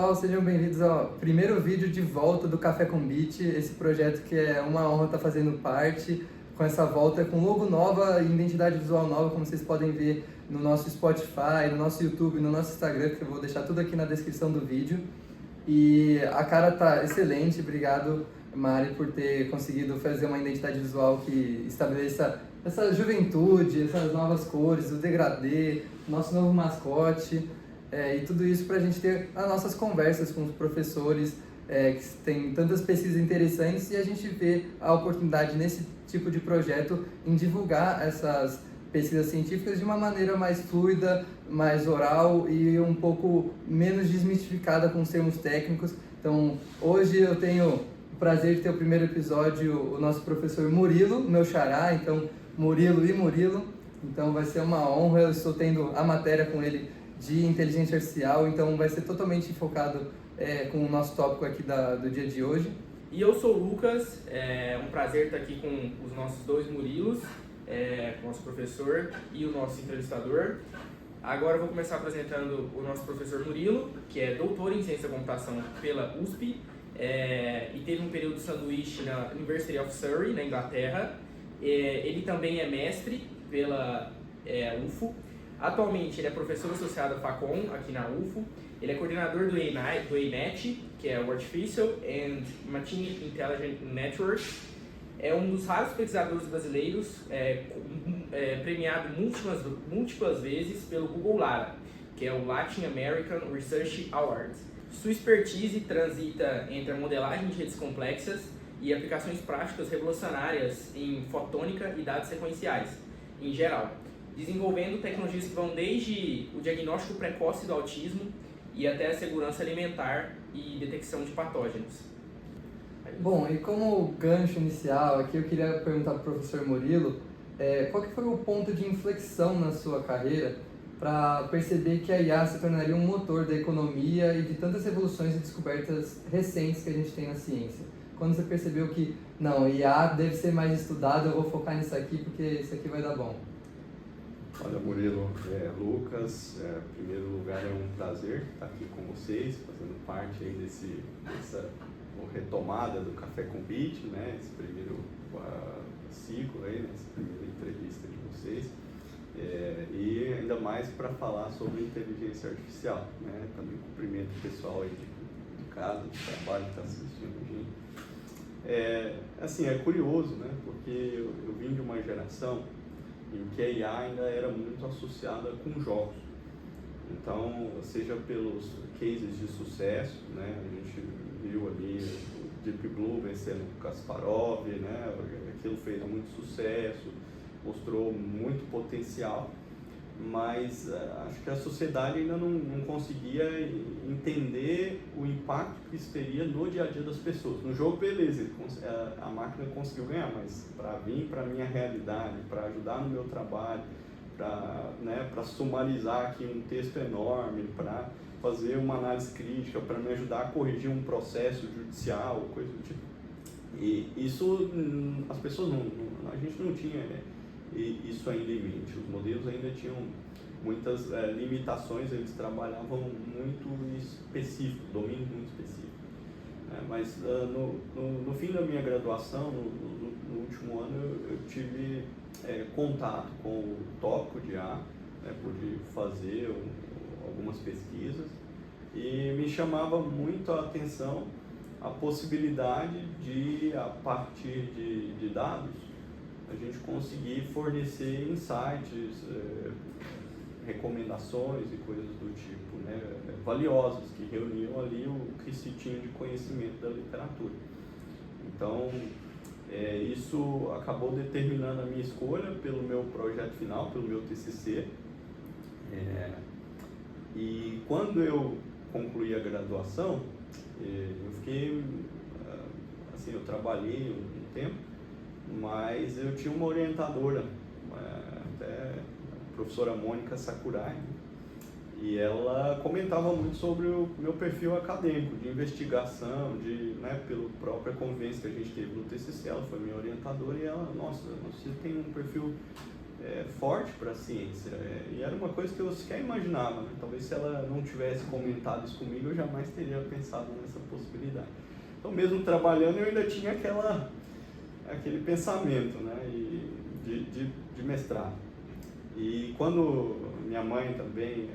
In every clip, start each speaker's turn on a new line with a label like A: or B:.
A: pessoal, sejam bem-vindos ao primeiro vídeo de volta do Café com Beat, esse projeto que é uma honra estar fazendo parte, com essa volta com logo nova e identidade visual nova, como vocês podem ver no nosso Spotify, no nosso YouTube, no nosso Instagram, que eu vou deixar tudo aqui na descrição do vídeo. E a cara tá excelente, obrigado Mari por ter conseguido fazer uma identidade visual que estabeleça essa juventude, essas novas cores, o degradê, nosso novo mascote. E tudo isso para a gente ter as nossas conversas com os professores, que têm tantas pesquisas interessantes, e a gente vê a oportunidade nesse tipo de projeto em divulgar essas pesquisas científicas de uma maneira mais fluida, mais oral e um pouco menos desmistificada com os termos técnicos. Então, hoje eu tenho o prazer de ter o primeiro episódio, o nosso professor Murilo, meu xará, então Murilo e Murilo. Então vai ser uma honra, eu estou tendo a matéria com ele de inteligência artificial, então vai ser totalmente focado com o nosso tópico aqui do dia de hoje.
B: E eu sou o Lucas, é um prazer estar aqui com os nossos dois Murilos, o nosso professor e o nosso entrevistador. Agora eu vou começar apresentando o nosso professor Murilo, que é doutor em ciência da computação pela USP, e teve um período de sanduíche na University of Surrey, na Inglaterra. Ele também é mestre pela UFO. Atualmente ele é professor associado à Facom, aqui na UFO. Ele é coordenador do ANET, que é o Artificial and Machine Intelligent Networks. É um dos raros pesquisadores brasileiros premiado múltiplas vezes pelo Google Lara, que é o Latin American Research Awards. Sua expertise transita entre a modelagem de redes complexas e aplicações práticas revolucionárias em fotônica e dados sequenciais, em geral, desenvolvendo tecnologias que vão desde o diagnóstico precoce do autismo e até a segurança alimentar e detecção de patógenos.
A: Bom, e como gancho inicial aqui, eu queria perguntar para o professor Murilo, qual que foi o ponto de inflexão na sua carreira para perceber que a IA se tornaria um motor da economia e de tantas revoluções e descobertas recentes que a gente tem na ciência? Quando você percebeu que, não, IA deve ser mais estudado, eu vou focar nisso aqui porque isso aqui vai dar bom?
C: Olha, Murilo, Lucas, em primeiro lugar é um prazer estar aqui com vocês, fazendo parte aí dessa retomada do Café com Beat, né? Esse primeiro ciclo aí, né? Essa primeira entrevista de vocês, e ainda mais para falar sobre inteligência artificial, né? Também cumprimento o pessoal aí de casa, de trabalho que está assistindo a gente. Assim, é curioso, né? Porque eu vim de uma geração em que a IA ainda era muito associada com jogos. Então, seja pelos cases de sucesso, né, a gente viu ali o Deep Blue vencendo o Kasparov, né, aquilo fez muito sucesso, mostrou muito potencial, mas acho que a sociedade ainda não conseguia entender o impacto que isso teria no dia a dia das pessoas. No jogo, beleza, a máquina conseguiu ganhar, mas para vir para a minha realidade, para ajudar no meu trabalho, para sumarizar aqui um texto enorme, para fazer uma análise crítica, para me ajudar a corrigir um processo judicial, coisa do tipo. E isso, as pessoas a gente não tinha isso ainda em mente. Os modelos ainda tinham muitas limitações, eles trabalhavam muito específico, domínio muito específico. Mas no fim da minha graduação, no último ano, eu tive contato com o tópico de IA, pude fazer algumas pesquisas e me chamava muito a atenção a possibilidade de, a partir de dados, a gente conseguir fornecer insights, recomendações e coisas do tipo, né, valiosas, que reuniam ali o que se tinha de conhecimento da literatura. Então, isso acabou determinando a minha escolha pelo meu projeto final, pelo meu TCC. E quando eu concluí a graduação, eu fiquei, assim, eu trabalhei um tempo, mas eu tinha uma orientadora, até a professora Mônica Sakurai, e ela comentava muito sobre o meu perfil acadêmico, de investigação, pela própria convivência que a gente teve no TCC. Ela foi minha orientadora e ela, nossa, você tem um perfil forte para a ciência, e era uma coisa que eu sequer imaginava, né? Talvez se ela não tivesse comentado isso comigo, eu jamais teria pensado nessa possibilidade. Então, mesmo trabalhando, eu ainda tinha aquele pensamento, né, de mestrado. E quando minha mãe também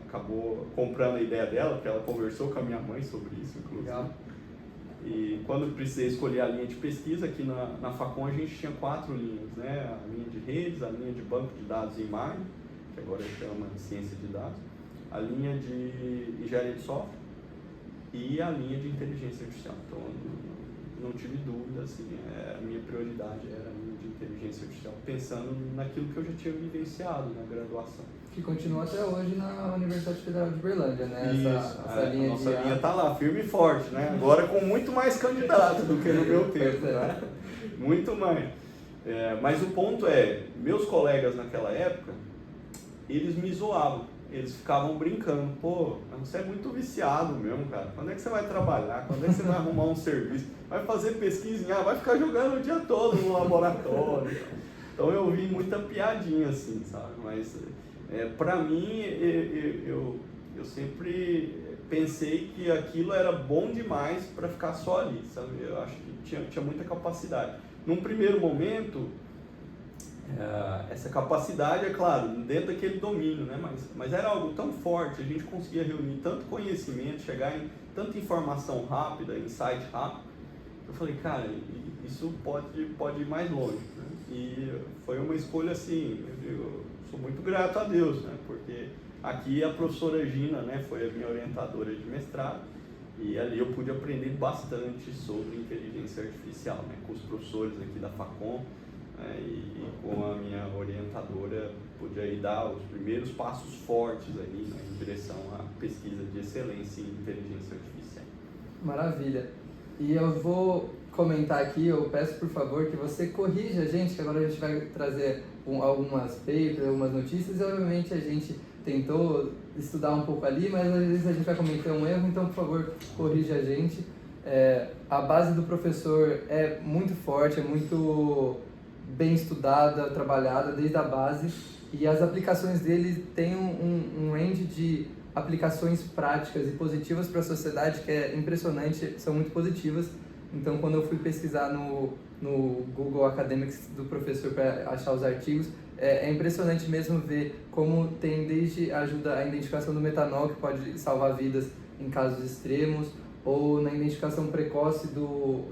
C: acabou comprando a ideia dela, porque ela conversou com a minha mãe sobre isso, inclusive.
A: Legal.
C: E quando eu precisei escolher a linha de pesquisa, aqui na Facom a gente tinha 4 linhas, né? A linha de redes, a linha de banco de dados em imagem, que agora chama ciência de dados, a linha de engenharia de software e a linha de inteligência artificial. Então, não tive dúvida, assim, a minha prioridade era a linha de inteligência artificial, pensando naquilo que eu já tinha vivenciado na graduação.
A: Que continua até hoje na Universidade Federal de Berlândia, né?
C: Isso,
A: essa linha
C: a nossa
A: de
C: linha está lá, firme e forte, né? Agora com muito mais candidatos do que no meu tempo, né? Muito mais. Mas o ponto meus colegas naquela época, eles me zoavam, eles ficavam brincando, pô, você é muito viciado mesmo, cara, quando é que você vai trabalhar, quando é que você vai arrumar um serviço, vai fazer pesquisa, vai ficar jogando o dia todo no laboratório. Então eu vi muita piadinha assim, sabe, mas para mim eu sempre pensei que aquilo era bom demais para ficar só ali, sabe, eu acho que tinha muita capacidade. Num primeiro momento, essa capacidade, é claro, dentro daquele domínio, né? Mas era algo tão forte, a gente conseguia reunir tanto conhecimento, chegar em tanta informação rápida, insight rápido, eu falei, cara, isso pode ir mais longe, né? E foi uma escolha assim, eu sou muito grato a Deus, né? Porque aqui a professora Gina, né, foi a minha orientadora de mestrado, e ali eu pude aprender bastante sobre inteligência artificial, né, com os professores aqui da Facom, e com a minha orientadora pude aí dar os primeiros passos fortes aí, né, em direção à pesquisa de excelência em inteligência artificial.
A: Maravilha. E eu vou comentar aqui, eu peço por favor que você corrija a gente, que agora a gente vai trazer algumas papers, algumas notícias, e obviamente a gente tentou estudar um pouco ali, mas às vezes a gente vai cometer um erro, então por favor corrija a gente. A base do professor é muito forte, é muito bem estudada, trabalhada desde a base, e as aplicações dele têm um range de aplicações práticas e positivas para a sociedade que é impressionante, são muito positivas. Então, quando eu fui pesquisar no Google Academics do professor para achar os artigos, é impressionante mesmo ver como tem desde ajuda à identificação do metanol, que pode salvar vidas em casos extremos, ou na identificação precoce do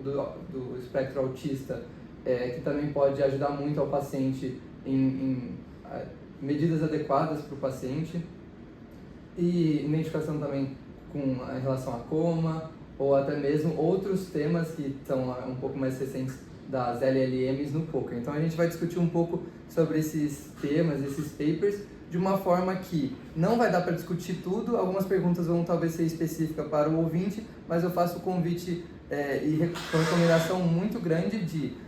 A: espectro autista, que também pode ajudar muito ao paciente em medidas adequadas para o paciente, e identificação também em relação a coma, ou até mesmo outros temas que são um pouco mais recentes das LLMs no poker. Então a gente vai discutir um pouco sobre esses temas, esses papers, de uma forma que não vai dar para discutir tudo, algumas perguntas vão talvez ser específicas para o ouvinte, mas eu faço o convite e recomendação muito grande de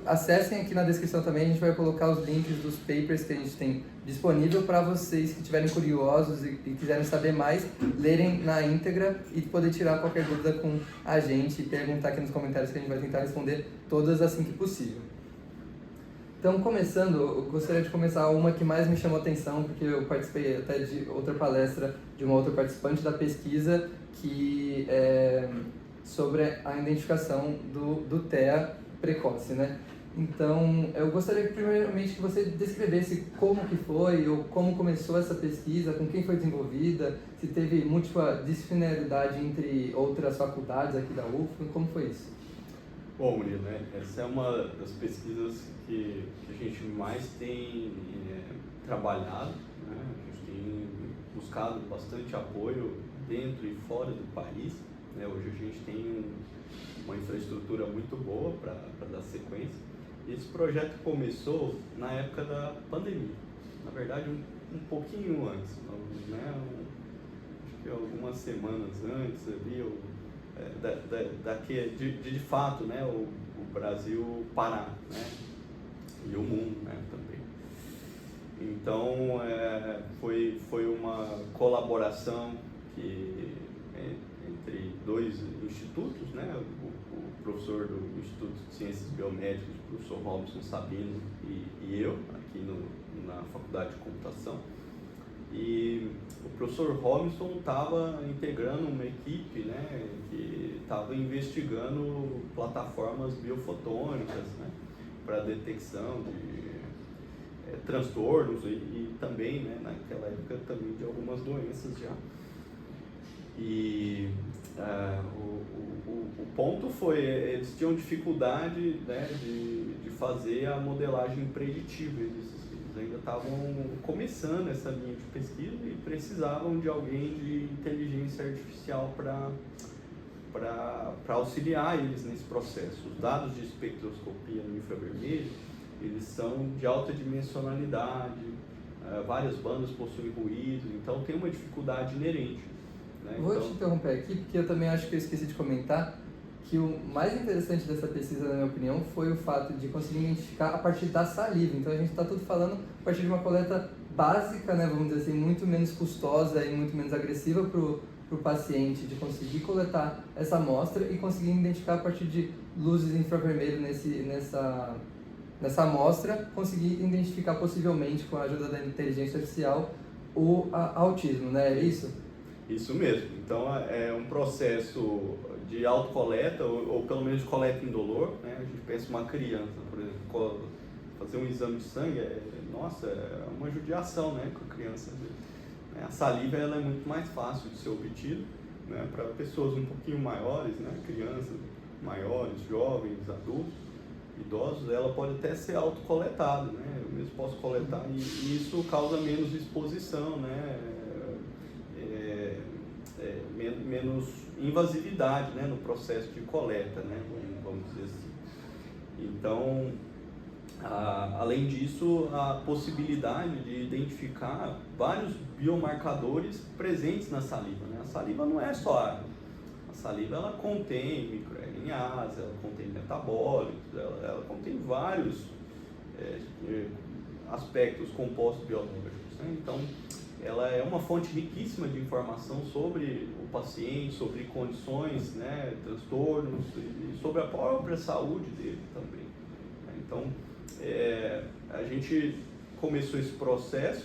A: acessem aqui na descrição também, a gente vai colocar os links dos papers que a gente tem disponível para vocês que estiverem curiosos e quiserem saber mais, lerem na íntegra e poder tirar qualquer dúvida com a gente e perguntar aqui nos comentários que a gente vai tentar responder todas assim que possível. Então, começando, eu gostaria de começar uma que mais me chamou a atenção, porque eu participei até de outra palestra de uma outra participante da pesquisa que é sobre a identificação do TEA precoce, né? Então, eu gostaria primeiramente que você descrevesse como que foi, ou como começou essa pesquisa, com quem foi desenvolvida, se teve múltipla disciplinaridade entre outras faculdades aqui da UFO, como foi isso?
C: Bom, Murilo, essa é uma das pesquisas que a gente mais tem trabalhado, né? A gente tem buscado bastante apoio dentro e fora do país, né? Hoje a gente tem uma infraestrutura muito boa para dar sequência. Esse projeto começou na época da pandemia, na verdade um pouquinho antes, né? Acho que algumas semanas antes ali, de fato, né, o Brasil parar, né, e o mundo, né, também. Então foi uma colaboração entre dois institutos, né, o professor do Instituto de Ciências Biomédicas, o professor Robson Sabino e eu, aqui na Faculdade de Computação. E o professor Robson estava integrando uma equipe, né, que estava investigando plataformas biofotônicas, né, para detecção de transtornos e também, né, naquela época também de algumas doenças já. E o ponto foi, eles tinham dificuldade, né, de fazer a modelagem preditiva. Eles ainda estavam começando essa linha de pesquisa e precisavam de alguém de inteligência artificial para auxiliar eles nesse processo. Os dados de espectroscopia no infravermelho, eles são de alta dimensionalidade, várias bandas possuem ruído, então tem uma dificuldade inerente. Né?
A: Vou te interromper aqui, porque eu também acho que eu esqueci de comentar que o mais interessante dessa pesquisa, na minha opinião, foi o fato de conseguir identificar a partir da saliva. Então a gente está tudo falando a partir de uma coleta básica, né, vamos dizer assim, muito menos custosa e muito menos agressiva para o paciente, de conseguir coletar essa amostra e conseguir identificar a partir de luzes infravermelho nessa amostra, conseguir identificar possivelmente, com a ajuda da inteligência artificial, o autismo, né? É isso?
C: Isso mesmo. Então é um processo de autocoleta, ou pelo menos de coleta indolor, né? A gente pensa uma criança, por exemplo, fazer um exame de sangue, é uma judiação, né, com a criança. A saliva ela é muito mais fácil de ser obtida, né, para pessoas um pouquinho maiores, né, crianças maiores, jovens, adultos, idosos, ela pode até ser autocoletada, né? Eu mesmo posso coletar e isso causa menos exposição, né? Menos invasividade, né, no processo de coleta, né, vamos dizer assim. Então, além disso, a possibilidade de identificar vários biomarcadores presentes na saliva, né? A saliva não é só água. A saliva ela contém microRNAs, ela contém metabólitos, ela contém vários aspectos compostos biológicos, né? Então, ela é uma fonte riquíssima de informação sobre o paciente, sobre condições, né, transtornos e sobre a própria saúde dele também. Então, a gente começou esse processo,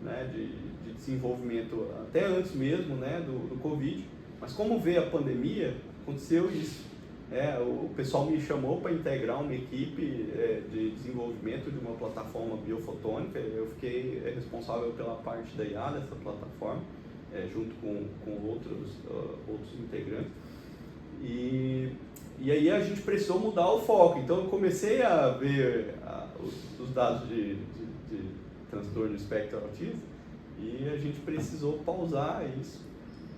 C: né, de desenvolvimento até antes mesmo, né, do Covid, mas como veio a pandemia, aconteceu isso. O pessoal me chamou para integrar uma equipe de desenvolvimento de uma plataforma biofotônica. Eu fiquei responsável pela parte da IA dessa plataforma, junto com outros integrantes. E aí a gente precisou mudar o foco. Então eu comecei a ver os dados de transtorno do espectro autista e a gente precisou pausar isso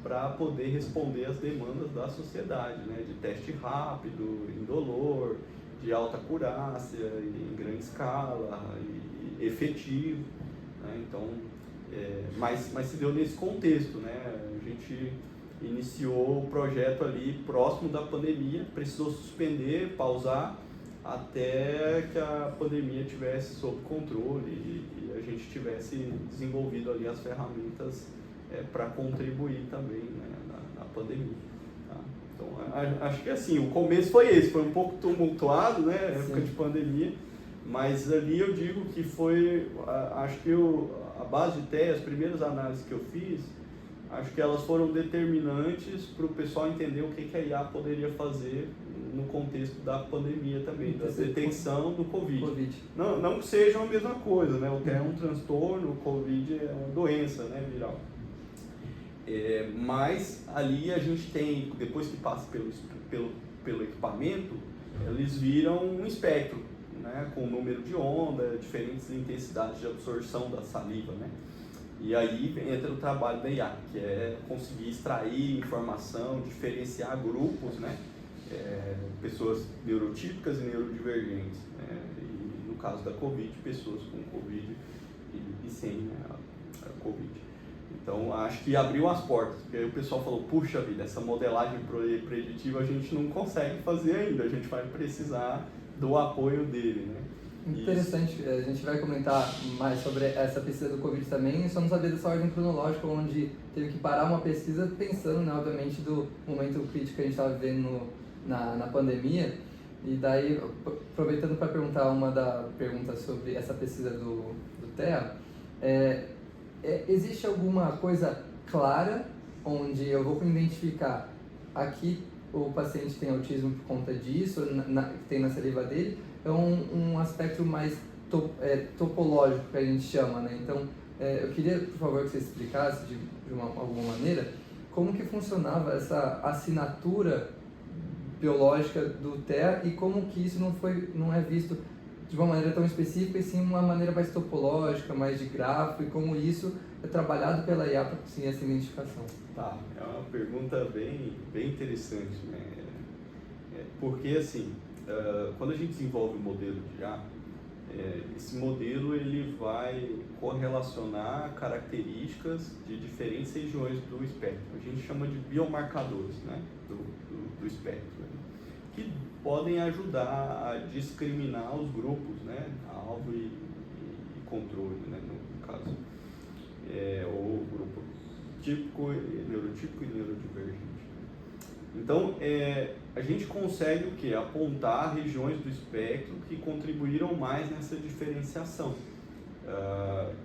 C: para poder responder às demandas da sociedade, né, de teste rápido, indolor, de alta acurácia, em grande escala, e efetivo, né? Então, mas se deu nesse contexto, né? A gente iniciou o projeto ali próximo da pandemia, precisou suspender, pausar, até que a pandemia tivesse sob controle e a gente tivesse desenvolvido ali as ferramentas para contribuir também, né, na pandemia. Tá? Então, acho que assim, o começo foi esse, foi um pouco tumultuado, né, época de pandemia, mas ali eu digo que foi, acho que a base de TEA, as primeiras análises que eu fiz, acho que elas foram determinantes para o pessoal entender o que a IA poderia fazer no contexto da pandemia também, da detecção do Covid. Não que sejam a mesma coisa, né? O TEA é um transtorno, o Covid é uma doença, né, viral. Mas ali a gente tem, depois que passa pelo equipamento, eles viram um espectro, né, com número de onda, diferentes intensidades de absorção da saliva, né? E aí entra o trabalho da IA, que é conseguir extrair informação, diferenciar grupos, né? Pessoas neurotípicas e neurodivergentes, né? E no caso da Covid, pessoas com Covid e sem, né, a Covid. Então, acho que abriu as portas, porque aí o pessoal falou, puxa vida, essa modelagem preditiva a gente não consegue fazer ainda, a gente vai precisar do apoio dele, né?
A: Interessante, a gente vai comentar mais sobre essa pesquisa do Covid também, só não sabia dessa ordem cronológica, onde teve que parar uma pesquisa pensando, né, obviamente, do momento crítico que a gente estava vivendo na pandemia. E daí, aproveitando para perguntar uma da pergunta sobre essa pesquisa do TEA, existe alguma coisa clara onde eu vou identificar aqui o paciente tem autismo por conta disso, que tem na saliva dele? É um aspecto mais topológico que a gente chama, né? Então, eu queria, por favor, que você explicasse de alguma maneira como que funcionava essa assinatura biológica do TEA e como que isso não é visto de uma maneira tão específica, e sim uma maneira mais topológica, mais de grafo, e como isso é trabalhado pela IA para conseguir essa identificação.
C: Tá, é uma pergunta bem interessante, né? Porque, assim, quando a gente desenvolve um modelo de IA, esse modelo ele vai correlacionar características de diferentes regiões do espectro. A gente chama de biomarcadores, né, do espectro, né, que podem ajudar a discriminar os grupos, né, alvo e controle, né, no caso, ou grupo típico, neurotípico e neurodivergente. Então, a gente consegue o quê? Apontar regiões do espectro que contribuíram mais nessa diferenciação.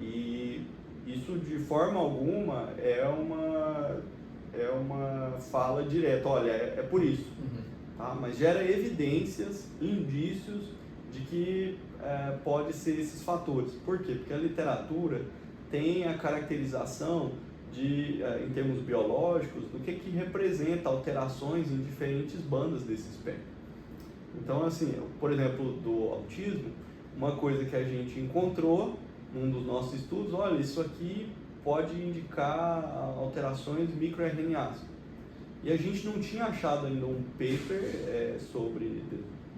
C: E isso, de forma alguma, é uma fala direta. Olha, é por isso. Tá? Mas gera evidências, indícios de que pode ser esses fatores. Por quê? Porque a literatura tem a caracterização em termos biológicos, do que representa alterações em diferentes bandas desse espectro. Então, assim, por exemplo, do autismo, uma coisa que a gente encontrou num dos nossos estudos, olha, isso aqui pode indicar alterações microRNAs. E a gente não tinha achado ainda um paper sobre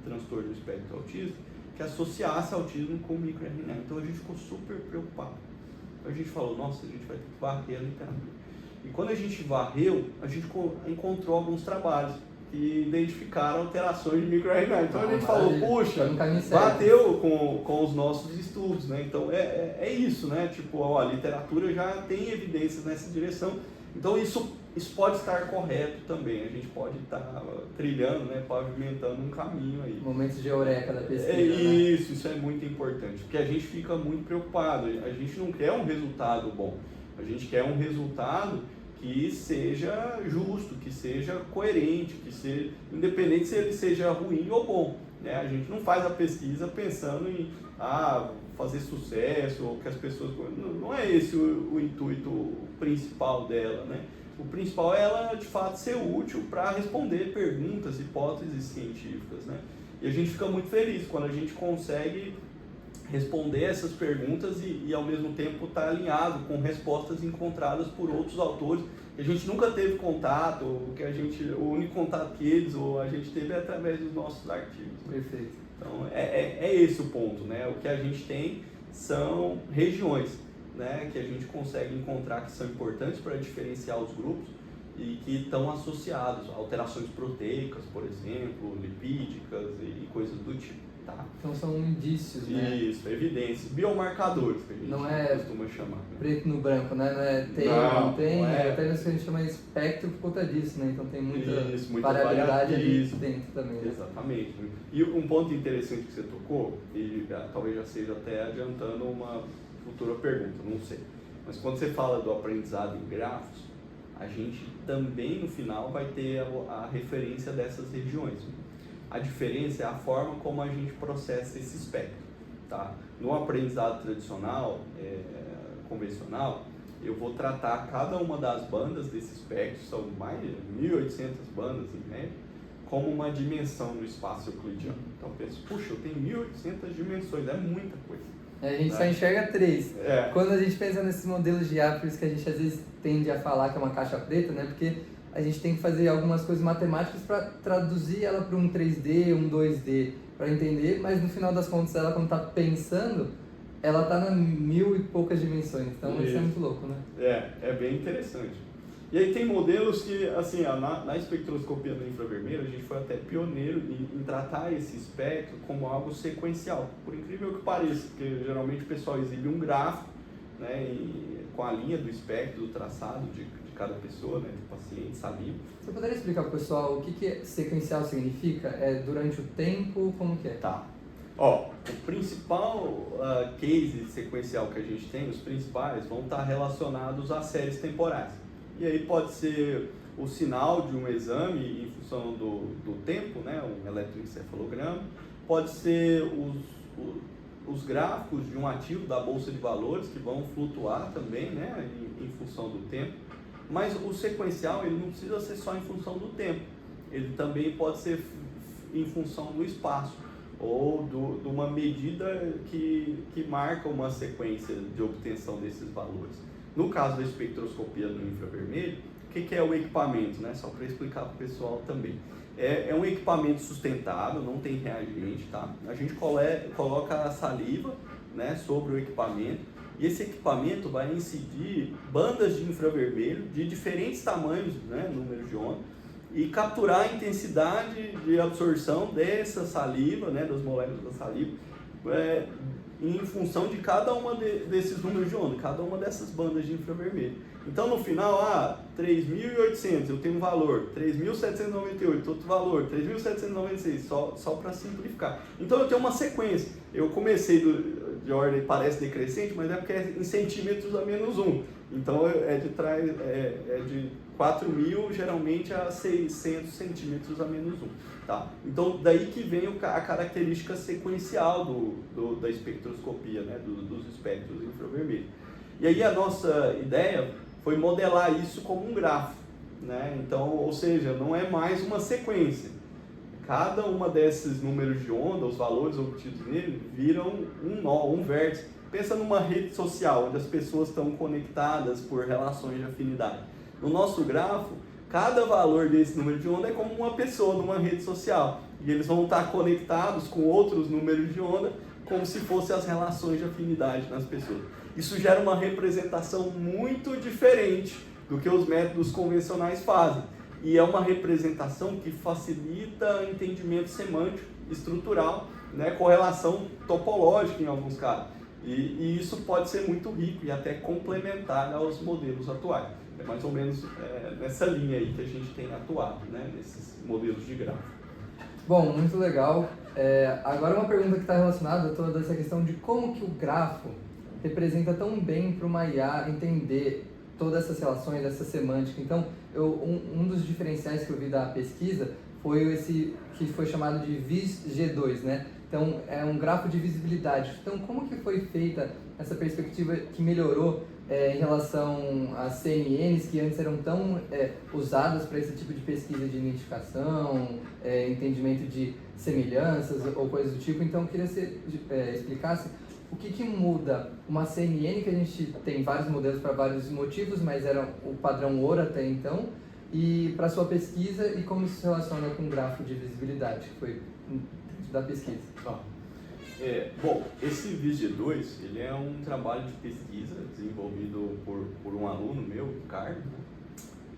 C: transtorno do espectro autista que associasse autismo com microRNA. Então a gente ficou super preocupado. A gente falou, nossa, a gente vai ter que varrer a literatura. E quando a gente varreu, a gente encontrou alguns trabalhos que identificaram alterações de microRNA. Então a gente falou, puxa, bateu com os nossos estudos, né? Então é isso, né? Tipo, a literatura já tem evidências nessa direção. Então isso pode estar correto também. A gente pode estar trilhando, né? Pavimentando um caminho aí.
A: Momentos de eureka da pesquisa.
C: Isso é muito importante, porque a gente fica muito preocupado. A gente não quer um resultado bom. A gente quer um resultado que seja justo, que seja coerente, que seja independente se ele seja ruim ou bom, né? A gente não faz a pesquisa pensando em fazer sucesso ou que as pessoas... Não é esse o intuito principal dela, né? O principal é ela, de fato, ser útil para responder perguntas, hipóteses científicas, né? E a gente fica muito feliz quando a gente consegue responder essas perguntas e ao mesmo tempo estar alinhado com respostas encontradas por outros autores que a gente nunca teve contato, o único contato que a gente teve é através dos nossos artigos.
A: Perfeito.
C: Então é esse o ponto, né? O que a gente tem são regiões, né, que a gente consegue encontrar que são importantes para diferenciar os grupos e que estão associados a alterações proteicas, por exemplo, lipídicas e coisas do tipo. Tá?
A: Então são indícios, né?
C: Isso, evidências, biomarcadores, que a gente
A: não é
C: costuma chamar. Né?
A: Preto no branco, né? Não é tem, não tem, até mesmo que a gente chama de espectro por conta disso, né? Então tem muita variabilidade ali dentro também. Né?
C: Exatamente. E um ponto interessante que você tocou, e talvez já seja até adiantando uma futura pergunta, não sei. Mas quando você fala do aprendizado em grafos, a gente também no final vai ter a referência dessas regiões. A diferença é a forma como a gente processa esse espectro. Tá? No aprendizado tradicional, convencional, eu vou tratar cada uma das bandas desse espectro, são mais de 1.800 bandas em média, como uma dimensão do espaço euclidiano. Então eu penso, puxa, eu tenho 1.800 dimensões, é muita coisa.
A: A gente só enxerga 3. Quando a gente pensa nesses modelos de IA, por isso que a gente às vezes tende a falar que é uma caixa preta, né? Porque a gente tem que fazer algumas coisas matemáticas para traduzir ela para um 3D, um 2D, para entender, mas no final das contas, ela quando está pensando, ela está na 1.000 e poucas dimensões. Então isso é muito louco, né?
C: É bem interessante. E aí tem modelos que, assim, na espectroscopia do infravermelho, a gente foi até pioneiro em tratar esse espectro como algo sequencial. Por incrível que pareça, porque geralmente o pessoal exibe um gráfico, né, com a linha do espectro, do traçado de cada pessoa, né, do paciente, saliva.
A: Você poderia explicar para o pessoal o que sequencial significa? É durante o tempo? Como que é?
C: Tá. Ó, o principal case sequencial que a gente tem, os principais, vão estar relacionados a séries temporais. E aí pode ser o sinal de um exame em função do tempo, né, um eletroencefalograma, pode ser os gráficos de um ativo da Bolsa de Valores que vão flutuar também, né, em função do tempo, mas o sequencial ele não precisa ser só em função do tempo, ele também pode ser em função do espaço ou de uma medida que marca uma sequência de obtenção desses valores. No caso da espectroscopia no infravermelho, o que é o equipamento, né? Só para explicar para o pessoal também. É um equipamento sustentável, não tem reagente, tá? A gente coloca a saliva, né, sobre o equipamento e esse equipamento vai incidir bandas de infravermelho de diferentes tamanhos, né, número de onda, e capturar a intensidade de absorção dessa saliva, né, das moléculas da saliva, em função de cada uma desses números de onda, cada uma dessas bandas de infravermelho. Então no final, 3.800 eu tenho um valor, 3.798 outro valor, 3.796, só para simplificar. Então eu tenho uma sequência. Eu comecei de ordem, parece decrescente, mas é porque é em centímetros a menos 1. Então é de 4.000 geralmente a 600 centímetros a menos 1. Tá? Então daí que vem a característica sequencial da espectroscopia, né? Dos espectros infravermelhos. E aí a nossa ideia foi modelar isso como um grafo, né? Então, ou seja, não é mais uma sequência. Cada uma desses números de onda, os valores obtidos nele, viram um nó, um vértice. Pensa numa rede social, onde as pessoas estão conectadas por relações de afinidade. No nosso grafo, cada valor desse número de onda é como uma pessoa numa rede social. E eles vão estar conectados com outros números de onda, como se fossem as relações de afinidade nas pessoas. Isso gera uma representação muito diferente do que os métodos convencionais fazem. E é uma representação que facilita entendimento semântico, estrutural, né, correlação topológica em alguns casos. E isso pode ser muito rico e até complementar aos modelos atuais. É mais ou menos nessa linha aí que a gente tem atuado, né, nesses modelos de gráfico.
A: Bom, muito legal. Agora uma pergunta que está relacionada a toda essa questão de como que o grafo representa tão bem para uma IA entender todas essas relações, essa semântica. Então, um dos diferenciais que eu vi da pesquisa foi esse que foi chamado de VIS-G2, né? Então, é um grafo de visibilidade. Então, como que foi feita essa perspectiva que melhorou em relação às CNNs, que antes eram tão usadas para esse tipo de pesquisa de identificação, entendimento de semelhanças ou coisas do tipo? Então, eu queria que você explicasse o que muda uma CNN, que a gente tem vários modelos para vários motivos, mas era o padrão ouro até então, e para a sua pesquisa e como isso se relaciona com o grafo de visibilidade, que foi da pesquisa.
C: Bom, esse VIS-G2, ele é um trabalho de pesquisa desenvolvido por um aluno meu, Ricardo,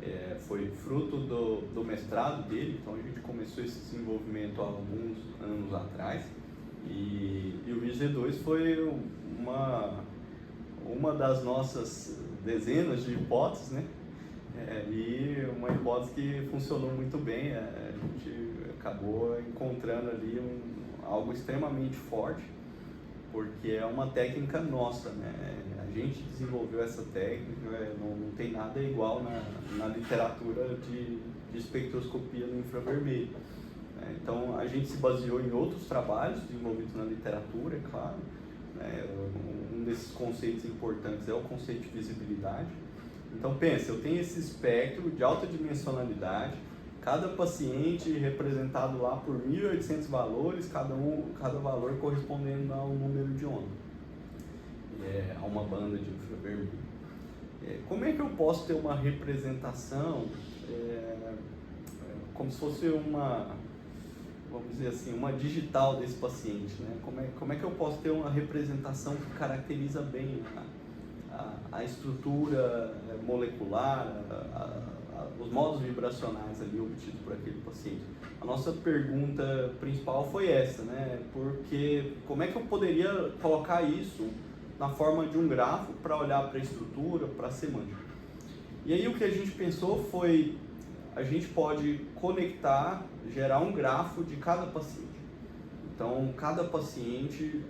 C: né? Foi fruto do mestrado dele, então a gente começou esse desenvolvimento há alguns anos atrás. E o VIS-G2 foi uma das nossas dezenas de hipóteses, né? E uma hipótese que funcionou muito bem. A gente acabou encontrando ali algo extremamente forte, porque é uma técnica nossa, né? A gente desenvolveu essa técnica, não tem nada igual na literatura de espectroscopia no infravermelho. Então, a gente se baseou em outros trabalhos desenvolvidos na literatura, é claro. Um desses conceitos importantes é o conceito de visibilidade. Então, pensa, eu tenho esse espectro de alta dimensionalidade, cada paciente representado lá por 1.800 valores, cada valor correspondendo a um número de onda, a uma banda de infravermelho. Como é que eu posso ter uma representação como se fosse vamos dizer assim, uma digital desse paciente, né? Como é que eu posso ter uma representação que caracteriza bem a estrutura molecular, os modos vibracionais ali obtidos por aquele paciente? A nossa pergunta principal foi essa, né? Porque como é que eu poderia colocar isso na forma de um grafo para olhar para a estrutura, para a semântica? E aí o que a gente pensou foi, a gente pode conectar, gerar um grafo de cada paciente. Então, cada paciente,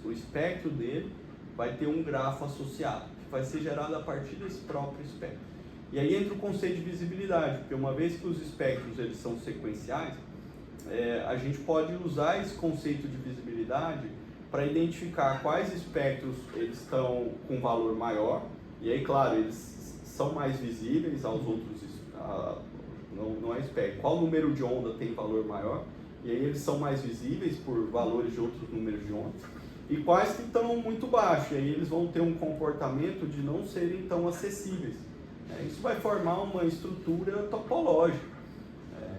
C: o espectro dele vai ter um grafo associado, que vai ser gerado a partir desse próprio espectro. E aí entra o conceito de visibilidade, porque uma vez que os espectros eles são sequenciais, a gente pode usar esse conceito de visibilidade para identificar quais espectros eles estão com valor maior, e aí, claro, eles são mais visíveis aos outros, não é espectro, qual número de onda tem valor maior, e aí eles são mais visíveis por valores de outros números de onda, e quais que estão muito baixos, e aí eles vão ter um comportamento de não serem tão acessíveis. Isso vai formar uma estrutura topológica,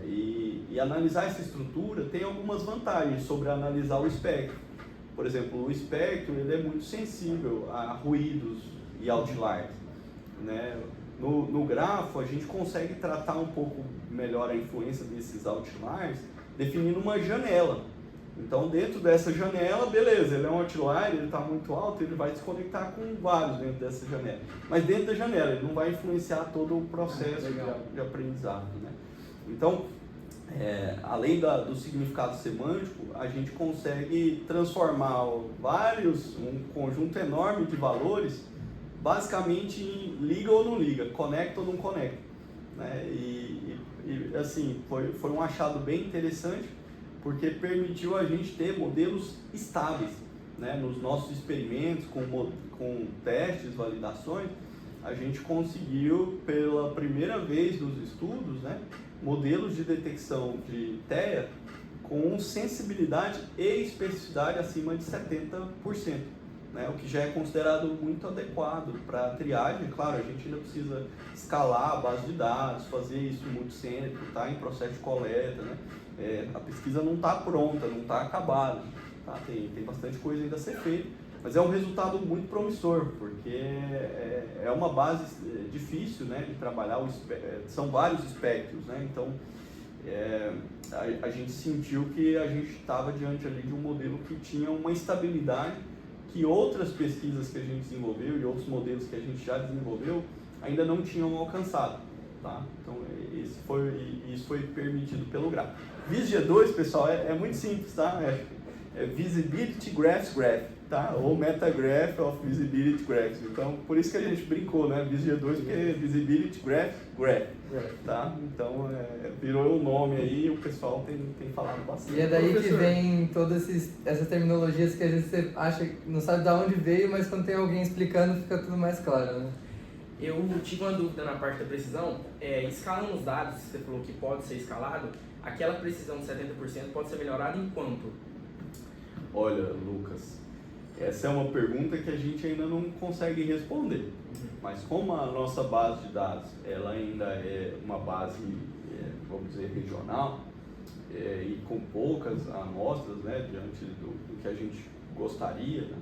C: e analisar essa estrutura tem algumas vantagens sobre analisar o espectro. Por exemplo, o espectro ele é muito sensível a ruídos e outliers, né? No grafo a gente consegue tratar um pouco melhor a influência desses outliers definindo uma janela. Então dentro dessa janela, beleza, ele é um outlier, ele está muito alto, ele vai se conectar com vários dentro dessa janela. Mas dentro da janela, ele não vai influenciar todo o processo de aprendizado, né? Então, além do significado semântico, a gente consegue transformar um conjunto enorme de valores basicamente em liga ou não liga, conecta ou não conecta, né? E assim, foi um achado bem interessante, porque permitiu a gente ter modelos estáveis, né? Nos nossos experimentos, com testes, validações, a gente conseguiu pela primeira vez nos estudos, né, modelos de detecção de TEA com sensibilidade e especificidade acima de 70%, né, o que já é considerado muito adequado para triagem. Claro, a gente ainda precisa escalar a base de dados, fazer isso multicêntrico, está em processo de coleta, né? A pesquisa não está pronta, não está acabada, tá? Tem bastante coisa ainda a ser feita, mas é um resultado muito promissor, porque é uma base difícil, né, de trabalhar, são vários espectros, né? Então a gente sentiu que a gente estava diante ali de um modelo que tinha uma estabilidade que outras pesquisas que a gente desenvolveu e outros modelos que a gente já desenvolveu ainda não tinham alcançado, tá? Então isso foi permitido pelo grafo. VisGE2, pessoal, é muito simples, tá? É Visibility Graphs Graph, tá? Ou Metagraph of Visibility Graphs. Então, por isso que a gente brincou, né? VisGE2, porque é Visibility Graph Graph, tá? Então, virou o nome aí e o pessoal tem falado bastante.
A: E é daí que vem todas essas terminologias que às vezes você acha, não sabe de onde veio, mas quando tem alguém explicando fica tudo mais claro, né?
B: Eu tive uma dúvida na parte da precisão. Escalando os dados, você falou que pode ser escalado, aquela precisão de 70% pode ser melhorada em quanto?
C: Olha, Lucas, essa é uma pergunta que a gente ainda não consegue responder. Mas como a nossa base de dados ela ainda é uma base, vamos dizer, regional, e com poucas amostras, né, diante do que a gente gostaria, né,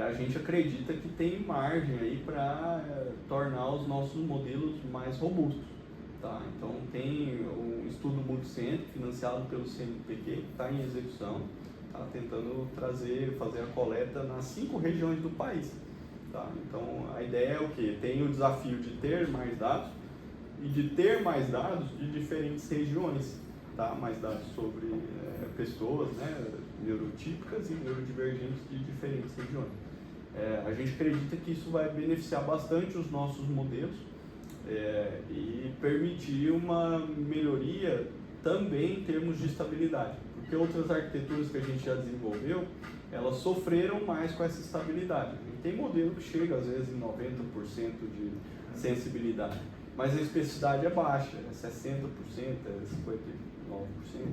C: a gente acredita que tem margem aí para tornar os nossos modelos mais robustos, tá? Então tem um estudo multicêntrico financiado pelo CNPq que está em execução, tá tentando fazer a coleta nas 5 regiões do país, tá? Então a ideia é o quê? Tem o desafio de ter mais dados e de ter mais dados de diferentes regiões, tá? Mais dados sobre pessoas, né, neurotípicas e neurodivergentes de diferentes regiões. A gente acredita que isso vai beneficiar bastante os nossos modelos e permitir uma melhoria também em termos de estabilidade, porque outras arquiteturas que a gente já desenvolveu, elas sofreram mais com essa estabilidade. E tem modelo que chega às vezes em 90% de sensibilidade, mas a especificidade é baixa, é 60%, é 59%,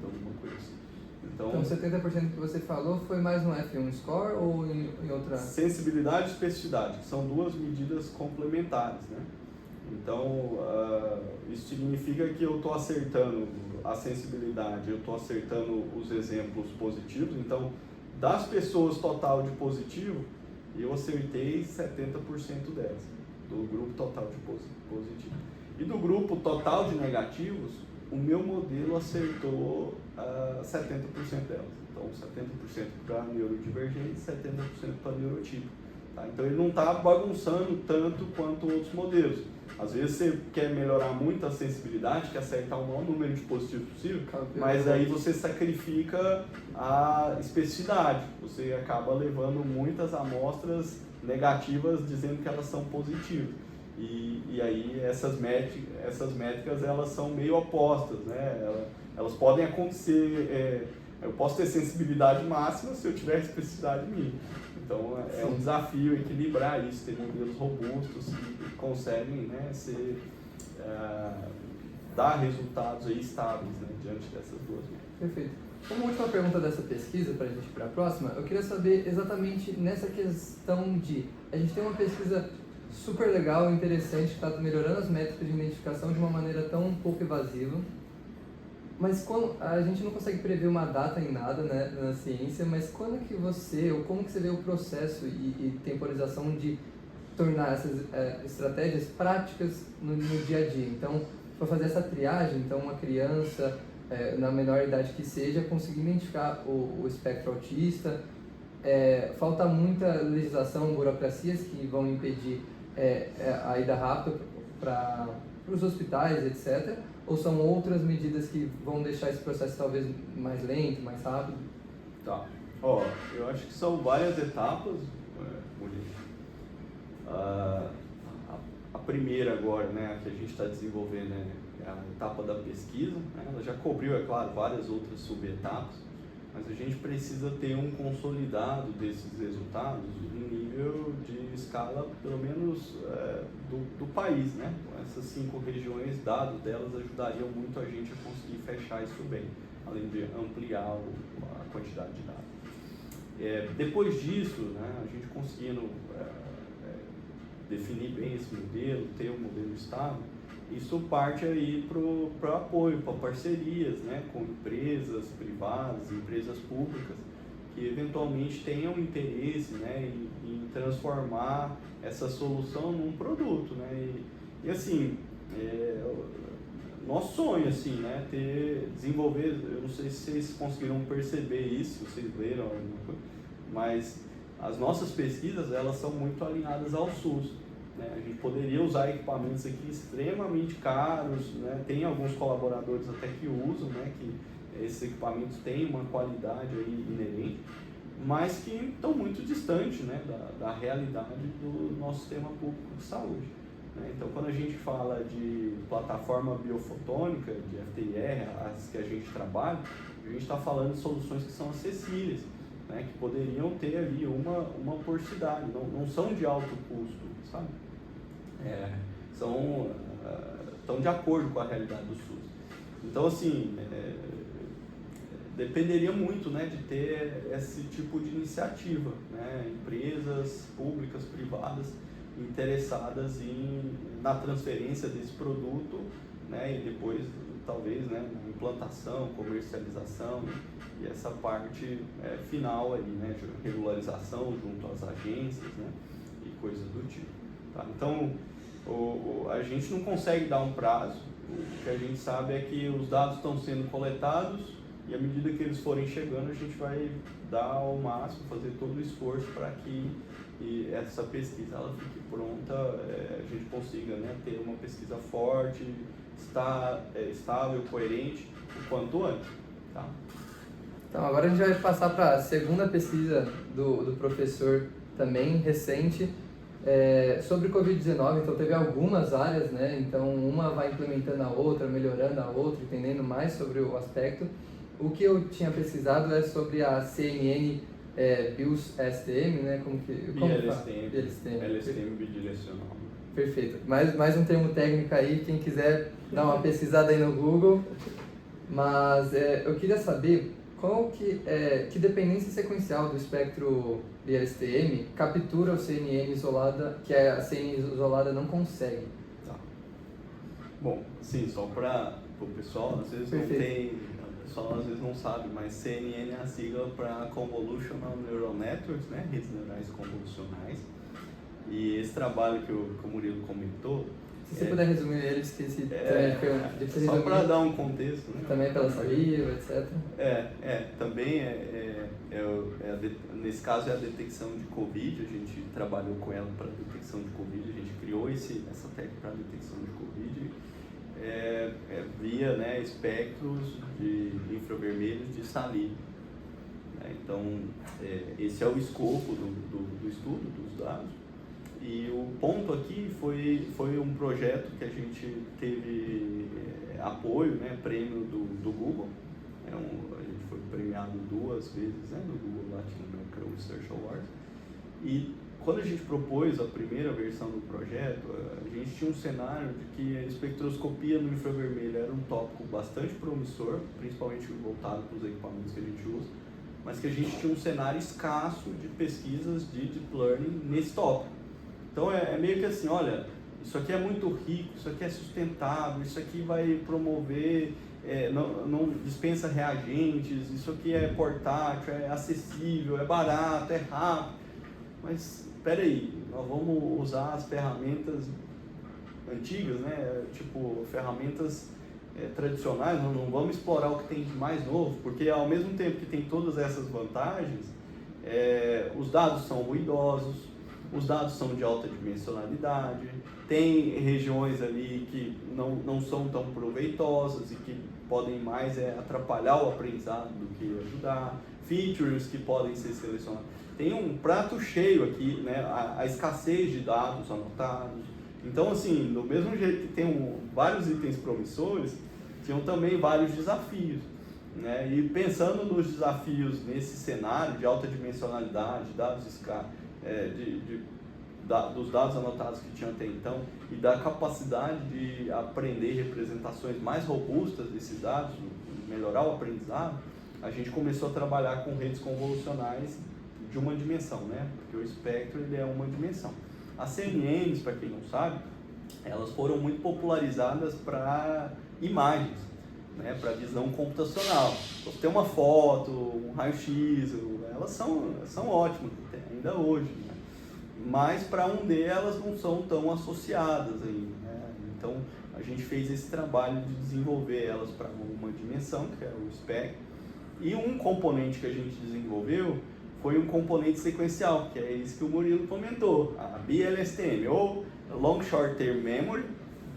C: alguma coisa assim.
A: Então 70% que você falou foi mais no F1 score ou em outra?
C: Sensibilidade e especificidade, que são duas medidas complementares, né? Então, isso significa que eu estou acertando a sensibilidade, eu estou acertando os exemplos positivos. Então, das pessoas total de positivo, eu acertei 70% delas, do grupo total de positivo. E do grupo total de negativos, o meu modelo acertou 70% delas. Então, 70% para neurodivergente e 70% para neurotípico. Tá? Então ele não está bagunçando tanto quanto outros modelos. Às vezes você quer melhorar muito a sensibilidade, quer acertar o maior número de dispositivos possível, mas aí você sacrifica a especificidade. Você acaba levando muitas amostras negativas dizendo que elas são positivas. E aí essas métricas elas são meio opostas, né? Elas podem acontecer, eu posso ter sensibilidade máxima se eu tiver especificidade mínima. Então é um desafio equilibrar isso, ter modelos robustos que conseguem, né, dar resultados aí estáveis, né, diante dessas duas métricas.
A: Perfeito. Como última pergunta dessa pesquisa, para a gente ir para a próxima, eu queria saber exatamente nessa questão de... A gente tem uma pesquisa super legal, interessante, que está melhorando as métricas de identificação de uma maneira tão pouco evasiva, mas quando, a gente não consegue prever uma data em nada, né, na ciência, mas quando que você, ou como que você vê o processo e temporização de tornar essas estratégias práticas no dia a dia? Então, para fazer essa triagem, então uma criança, na menor idade que seja, conseguir identificar o espectro autista, falta muita legislação, burocracias que vão impedir a ida rápida para os hospitais, etc., ou são outras medidas que vão deixar esse processo talvez mais lento, mais rápido?
C: Tá. Eu acho que são várias etapas, Murilo. A primeira agora, né, a que a gente está desenvolvendo é a etapa da pesquisa, né? Ela já cobriu, é claro, várias outras subetapas, mas a gente precisa ter um consolidado desses resultados em nível de escala, pelo menos, do país, né? Essas 5 regiões, dados delas ajudariam muito a gente a conseguir fechar isso bem, além de ampliar a quantidade de dados. Depois disso, né, a gente conseguindo definir bem esse modelo, ter um modelo estável, isso parte aí para apoio, para parcerias, né, com empresas privadas, empresas públicas, que eventualmente tenham interesse, né, em transformar essa solução num produto, né, e assim, nosso sonho, assim, né, desenvolver, eu não sei se vocês conseguiram perceber isso, se vocês leram alguma coisa, mas as nossas pesquisas, elas são muito alinhadas ao SUS. A gente poderia usar equipamentos aqui extremamente caros, né? Tem alguns colaboradores até que usam, né? Que esses equipamentos têm uma qualidade aí inerente, mas que estão muito distantes, né? da realidade do nosso sistema público de saúde. Né? Então, quando a gente fala de plataforma biofotônica, de FTIR, as que a gente trabalha, a gente está falando de soluções que são acessíveis, né? Que poderiam ter ali uma por cidade, não são de alto custo, sabe? Estão de acordo com a realidade do SUS. Então, assim, dependeria muito, né, de ter esse tipo de iniciativa, né, empresas públicas, privadas, interessadas na transferência desse produto, né, e depois, talvez, né, na implantação, comercialização e essa parte final ali, né, de regularização junto às agências, né, e coisas do tipo. Tá? Então, a gente não consegue dar um prazo. O que a gente sabe é que os dados estão sendo coletados e à medida que eles forem chegando, a gente vai dar ao máximo, fazer todo o esforço para que essa pesquisa ela fique pronta, a gente consiga, né, ter uma pesquisa forte, estável, coerente, o quanto antes. Tá?
A: Então, agora a gente vai passar para a segunda pesquisa do professor, também recente, sobre Covid-19. Então teve algumas áreas, né? Então uma vai implementando a outra, melhorando a outra, entendendo mais sobre o aspecto. O que eu tinha pesquisado é sobre a CNN BIOS-STM, né?
C: LSTM bidirecional.
A: Perfeito. Mais um termo técnico aí, quem quiser dar uma pesquisada aí no Google. Mas eu queria saber qual que dependência sequencial do espectro BLSTM captura o CNN isolada, que a CNN isolada não consegue.
C: Tá. Bom, sim, só para o pessoal, às vezes
A: Perfeito.
C: não tem, o pessoal às vezes não sabe, mas CNN é a sigla para Convolutional Neural Networks, né, redes neurais convolucionais. E esse trabalho que o Murilo comentou,
A: Se você puder resumir ele, esqueci de você
C: só
A: resumir.
C: para dar um contexto, né?
A: Também pela saliva, etc.
C: Também nesse caso é a detecção de Covid, a gente trabalhou com ela para detecção de Covid, a gente criou essa técnica para detecção de Covid via, né, espectros de infravermelhos de saliva. Então, esse é o escopo do estudo, dos dados. E o ponto aqui foi um projeto que a gente teve apoio, né, prêmio do Google. A gente foi premiado 2 vezes, né, no Google Latin American Research Awards. E quando a gente propôs a primeira versão do projeto, a gente tinha um cenário de que a espectroscopia no infravermelho era um tópico bastante promissor, principalmente voltado para os equipamentos que a gente usa, mas que a gente tinha um cenário escasso de pesquisas de Deep Learning nesse tópico. Então é meio que assim, olha, isso aqui é muito rico, isso aqui é sustentável, isso aqui vai promover, não dispensa reagentes, isso aqui é portátil, é acessível, é barato, é rápido. Mas espera aí, nós vamos usar as ferramentas antigas, né? Tipo ferramentas tradicionais, não vamos explorar o que tem de mais novo, porque ao mesmo tempo que tem todas essas vantagens, os dados são ruidosos, os dados são de alta dimensionalidade, tem regiões ali que não são tão proveitosas e que podem mais atrapalhar o aprendizado do que ajudar, features que podem ser selecionados. Tem um prato cheio aqui, né? A escassez de dados anotados. Então, assim, do mesmo jeito que tem vários itens promissores, tinham também vários desafios, né? E pensando nos desafios nesse cenário de alta dimensionalidade, dados dos dados anotados que tinham até então e da capacidade de aprender representações mais robustas desses dados, melhorar o aprendizado, a gente começou a trabalhar com redes convolucionais de uma dimensão, né? Porque o espectro ele é uma dimensão. As CNNs, para quem não sabe, elas foram muito popularizadas para imagens, né? Para visão computacional. Você tem uma foto, um raio-x, elas são ótimas ainda hoje, né? Mas para 1D elas não são tão associadas ainda, né? Então a gente fez esse trabalho de desenvolver elas para uma dimensão, que é o espectro, e um componente que a gente desenvolveu foi um componente sequencial, que é isso que o Murilo comentou, a BLSTM, ou Long Short Term Memory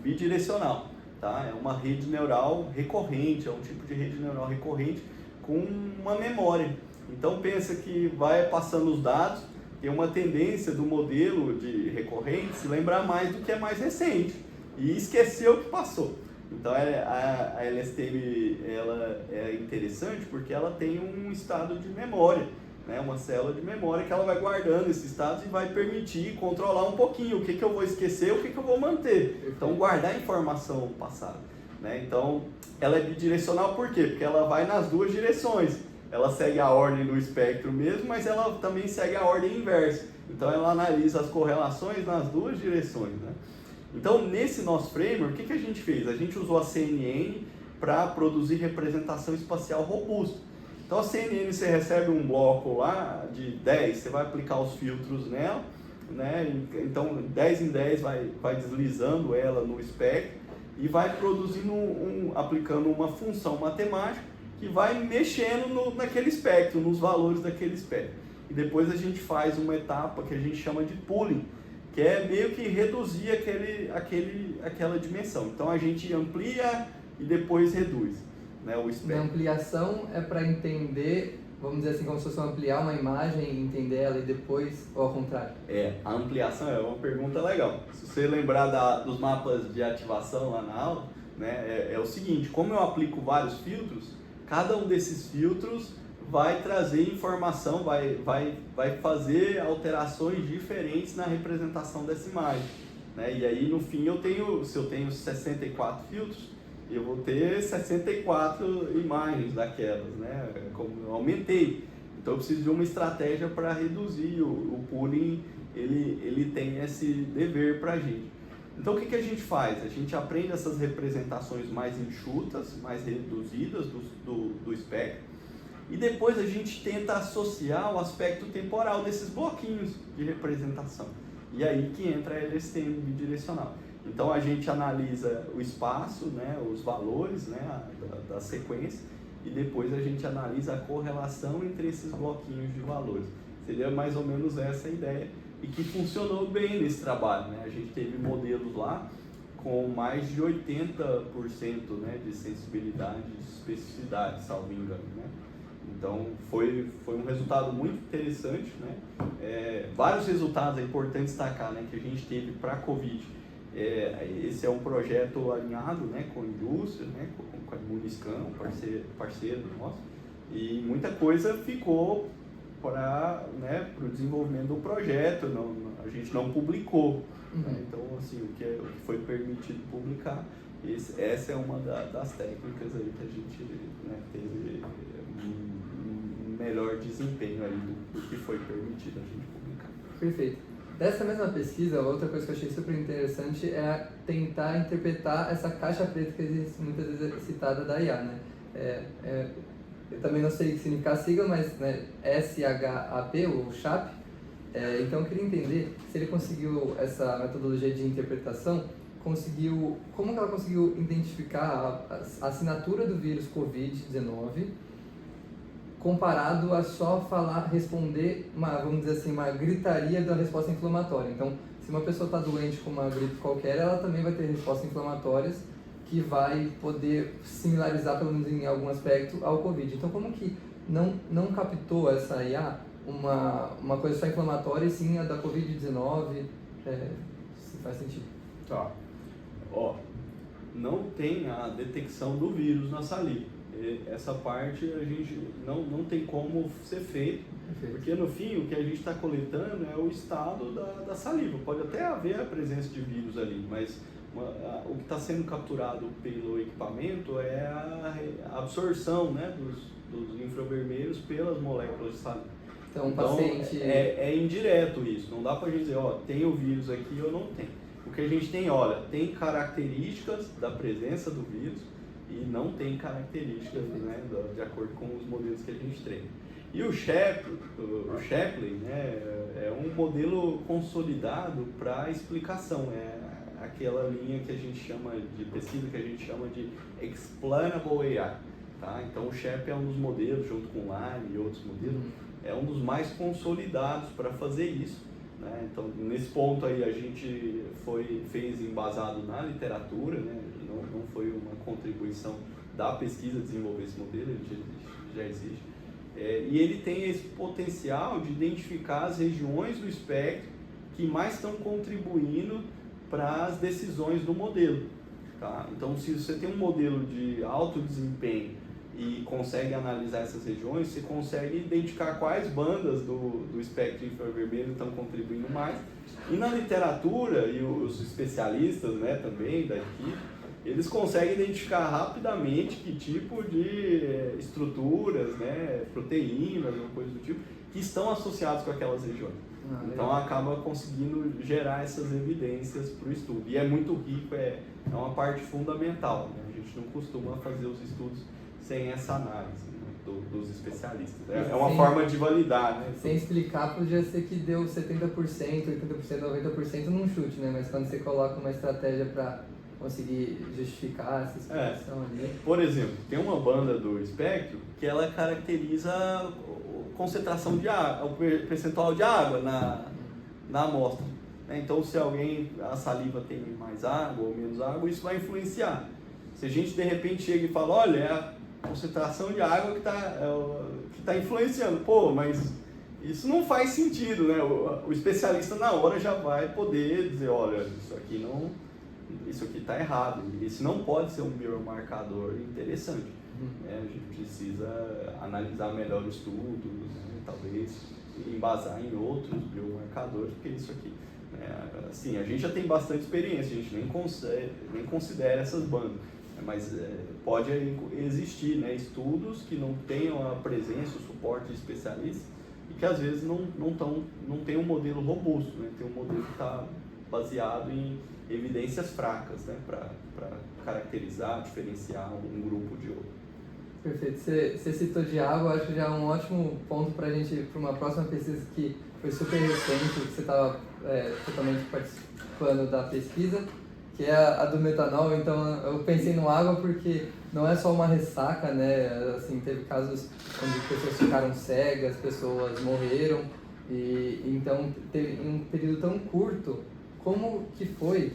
C: bidirecional, tá? É uma rede neural recorrente, é um tipo de rede neural recorrente com uma memória. Então pensa que vai passando os dados, tem uma tendência do modelo de recorrente se lembrar mais do que é mais recente e esquecer o que passou. Então a LSTM ela é interessante porque ela tem um estado de memória, né? Uma célula de memória que ela vai guardando esses estados e vai permitir controlar um pouquinho o que eu vou esquecer, o que eu vou manter. Então guardar a informação passada, né? Então ela é bidirecional por quê? Porque ela vai nas duas direções. Ela segue a ordem do espectro mesmo, mas ela também segue a ordem inversa. Então ela analisa as correlações nas duas direções, né? Então nesse nosso framework, o que a gente fez? A gente usou a CNN para produzir representação espacial robusta. Então a CNN você recebe um bloco lá de 10, você vai aplicar os filtros nela, né? Então 10 em 10 vai deslizando ela no espectro e vai produzindo aplicando uma função matemática que vai mexendo naquele espectro, nos valores daquele espectro. E depois a gente faz uma etapa que a gente chama de pooling, que é meio que reduzir aquela dimensão. Então a gente amplia e depois reduz, né, o espectro.
A: A ampliação é para entender, vamos dizer assim, como se fosse ampliar uma imagem, entender ela e depois, ou ao contrário?
C: A ampliação é uma pergunta legal. Se você lembrar dos mapas de ativação lá na aula, né, é o seguinte, como eu aplico vários filtros, cada um desses filtros vai trazer informação, vai fazer alterações diferentes na representação dessa imagem, né? E aí no fim se eu tenho 64 filtros, eu vou ter 64 imagens daquelas, né? Como eu aumentei. Então eu preciso de uma estratégia para reduzir. O pooling ele tem esse dever para a gente. Então o que a gente faz? A gente aprende essas representações mais enxutas, mais reduzidas do espectro, e depois a gente tenta associar o aspecto temporal desses bloquinhos de representação. E aí que entra a LSTM bidirecional. Então a gente analisa o espaço, né, os valores, né, da sequência, e depois a gente analisa a correlação entre esses bloquinhos de valores. Seria mais ou menos essa a ideia, e que funcionou bem nesse trabalho, né? A gente teve modelos lá com mais de 80%, né, de sensibilidade e de especificidade, salvo engano, né? Então foi um resultado muito interessante, né? Vários resultados, é importante destacar, né, que a gente teve para a Covid. Esse é um projeto alinhado, né, com a indústria, né, com a Imuniscan, parceiro nosso, e muita coisa ficou para, né, o desenvolvimento do projeto, a gente não publicou. Né? Então, assim, o que foi permitido publicar, essa é uma das técnicas aí que a gente, né, teve um melhor desempenho aí do que foi permitido a gente publicar.
A: Perfeito. Dessa mesma pesquisa, outra coisa que eu achei super interessante é tentar interpretar essa caixa preta que existe muitas vezes citada da IA, né? Eu também não sei o que significa a sigla, mas, né, SHAP, ou SHAP. Então eu queria entender se ele conseguiu, essa metodologia de interpretação, como que ela conseguiu identificar a assinatura do vírus Covid-19 comparado a só responder vamos dizer assim, uma gritaria da resposta inflamatória. Então, se uma pessoa está doente com uma gripe qualquer, ela também vai ter respostas inflamatórias que vai poder similarizar, pelo menos em algum aspecto, ao Covid. Então, como que não captou essa IA uma coisa só inflamatória e sim a da Covid-19? Se faz sentido.
C: Tá. Não tem a detecção do vírus na saliva. Essa parte a gente não tem como ser feito, porque no fim o que a gente está coletando é o estado da saliva. Pode até haver a presença de vírus ali, mas o que está sendo capturado pelo equipamento é a absorção, né, dos infravermelhos pelas moléculas de saliva.
A: Então, paciente...
C: é indireto isso, não dá para a gente dizer, tem o vírus aqui ou não tem. O que a gente tem, tem características da presença do vírus e não tem características, né, de acordo com os modelos que a gente treina. E o Shapley, né, é um modelo consolidado para explicação, aquela linha que a gente chama de pesquisa, que a gente chama de Explainable AI. Tá? Então o Shapley é um dos modelos, junto com o Lime e outros modelos, é um dos mais consolidados para fazer isso. Né? Então, nesse ponto aí, a gente fez embasado na literatura, né? Não foi uma contribuição da pesquisa desenvolver esse modelo, ele já existe. E ele tem esse potencial de identificar as regiões do espectro que mais estão contribuindo para as decisões do modelo. Tá? Então, se você tem um modelo de alto desempenho e consegue analisar essas regiões, você consegue identificar quais bandas do espectro infravermelho estão contribuindo mais. E na literatura, e os especialistas, né, também da equipe, eles conseguem identificar rapidamente que tipo de estruturas, né, proteínas, ou coisa do tipo, que estão associadas com aquelas regiões. Então acaba conseguindo gerar essas evidências para o estudo. E é muito rico, é uma parte fundamental, né? A gente não costuma fazer os estudos sem essa análise, né, dos especialistas. É uma forma de validar, né?
A: Sem explicar, podia ser que deu 70%, 80%, 90% num chute, né? Mas quando você coloca uma estratégia para conseguir justificar essa explicação ali...
C: Por exemplo, tem uma banda do espectro que ela caracteriza a concentração de água, o percentual de água na amostra. Então, se a saliva tem mais água ou menos água, isso vai influenciar. Se a gente de repente chega e fala, olha, é a concentração de água que está influenciando, mas isso não faz sentido, né? O especialista na hora já vai poder dizer, olha, isso aqui está errado, isso não pode ser um biomarcador interessante. Né? A gente precisa analisar melhor o estudo, né? Talvez embasar em outros biomarcadores, porque isso aqui, assim, a gente já tem bastante experiência, a gente nem considera essas bandas, mas pode existir, né, estudos que não tenham a presença, o suporte de especialistas e que às vezes não tem um modelo robusto, né? Tem um modelo que está baseado em evidências fracas, né, para caracterizar, diferenciar um grupo de outro.
A: Perfeito. Você citou de água, acho que já é um ótimo ponto para a gente, para uma próxima pesquisa que foi super recente, que você estava totalmente participando da pesquisa, que é a do metanol. Então eu pensei no água porque não é só uma ressaca, né? Assim, teve casos onde pessoas ficaram cegas, pessoas morreram, e então teve em um período tão curto. Como que foi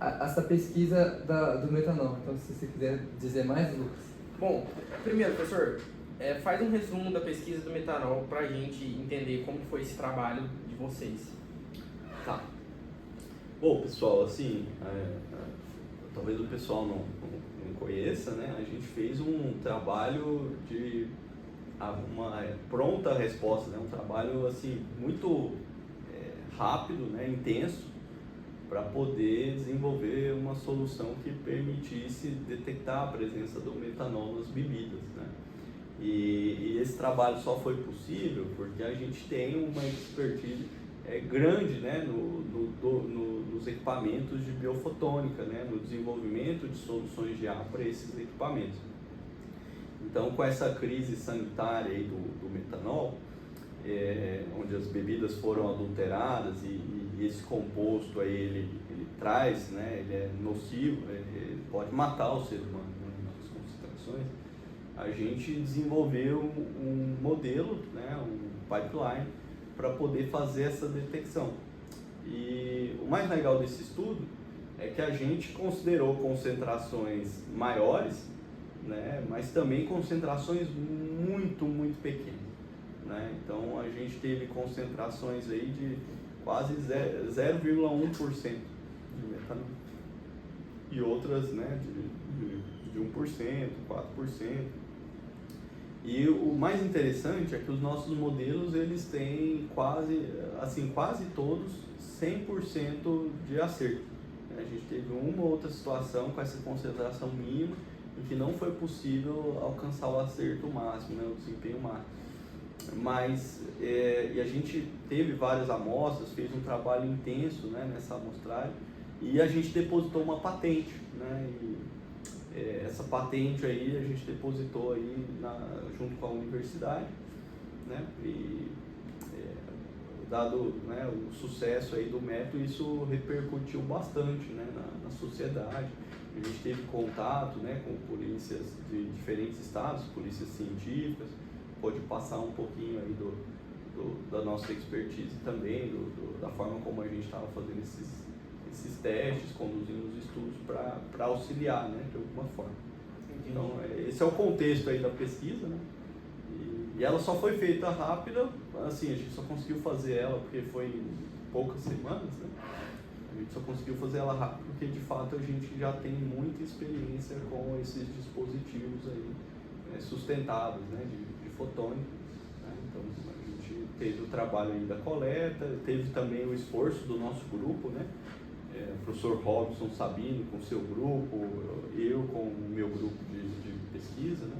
A: essa pesquisa do metanol? Então, se você quiser dizer mais, Lucas.
B: Bom, primeiro, professor, faz um resumo da pesquisa do metanol para a gente entender como foi esse trabalho de vocês.
C: Tá. Bom, pessoal, assim, talvez o pessoal não conheça, né? A gente fez um trabalho de uma pronta resposta, né? Um trabalho, assim, muito rápido, né? Intenso, para poder desenvolver uma solução que permitisse detectar a presença do metanol nas bebidas, né? E esse trabalho só foi possível porque a gente tem uma expertise grande, né, nos equipamentos de biofotônica, né, no desenvolvimento de soluções de ar para esses equipamentos. Então, com essa crise sanitária aí do metanol, onde as bebidas foram adulteradas e esse composto aí ele traz, né, ele é nocivo, ele pode matar o ser humano, né, nas concentrações, a gente desenvolveu um modelo, né, um pipeline para poder fazer essa detecção. E o mais legal desse estudo é que a gente considerou concentrações maiores, né, mas também concentrações muito, muito pequenas, né? Então a gente teve concentrações aí de quase 0,1% de metanol e outras, né, de 1%, 4%. E o mais interessante é que os nossos modelos eles têm quase todos 100% de acerto. A gente teve uma ou outra situação com essa concentração mínima em que não foi possível alcançar o acerto máximo, né, o desempenho máximo. Mas e a gente teve várias amostras, fez um trabalho intenso, né, nessa amostragem, e a gente depositou uma patente, né, essa patente aí a gente depositou aí junto com a universidade, né, e dado, né, o sucesso aí do método, isso repercutiu bastante, né, na sociedade. A gente teve contato, né, com polícias de diferentes estados, polícias científicas, pode passar um pouquinho aí da nossa expertise também, da forma como a gente estava fazendo esses testes, conduzindo os estudos para auxiliar, né, de alguma forma. Entendi. Então, esse é o contexto aí da pesquisa, né? E ela só foi feita rápida, assim, a gente só conseguiu fazer ela porque foi em poucas semanas, né? A gente só conseguiu fazer ela rápido porque, de fato, a gente já tem muita experiência com esses dispositivos aí, né, sustentáveis, né, de fotônica, né? Então, a gente teve o trabalho aí da coleta, teve também o esforço do nosso grupo, né? O professor Robson Sabino com o seu grupo, eu com o meu grupo de pesquisa, né?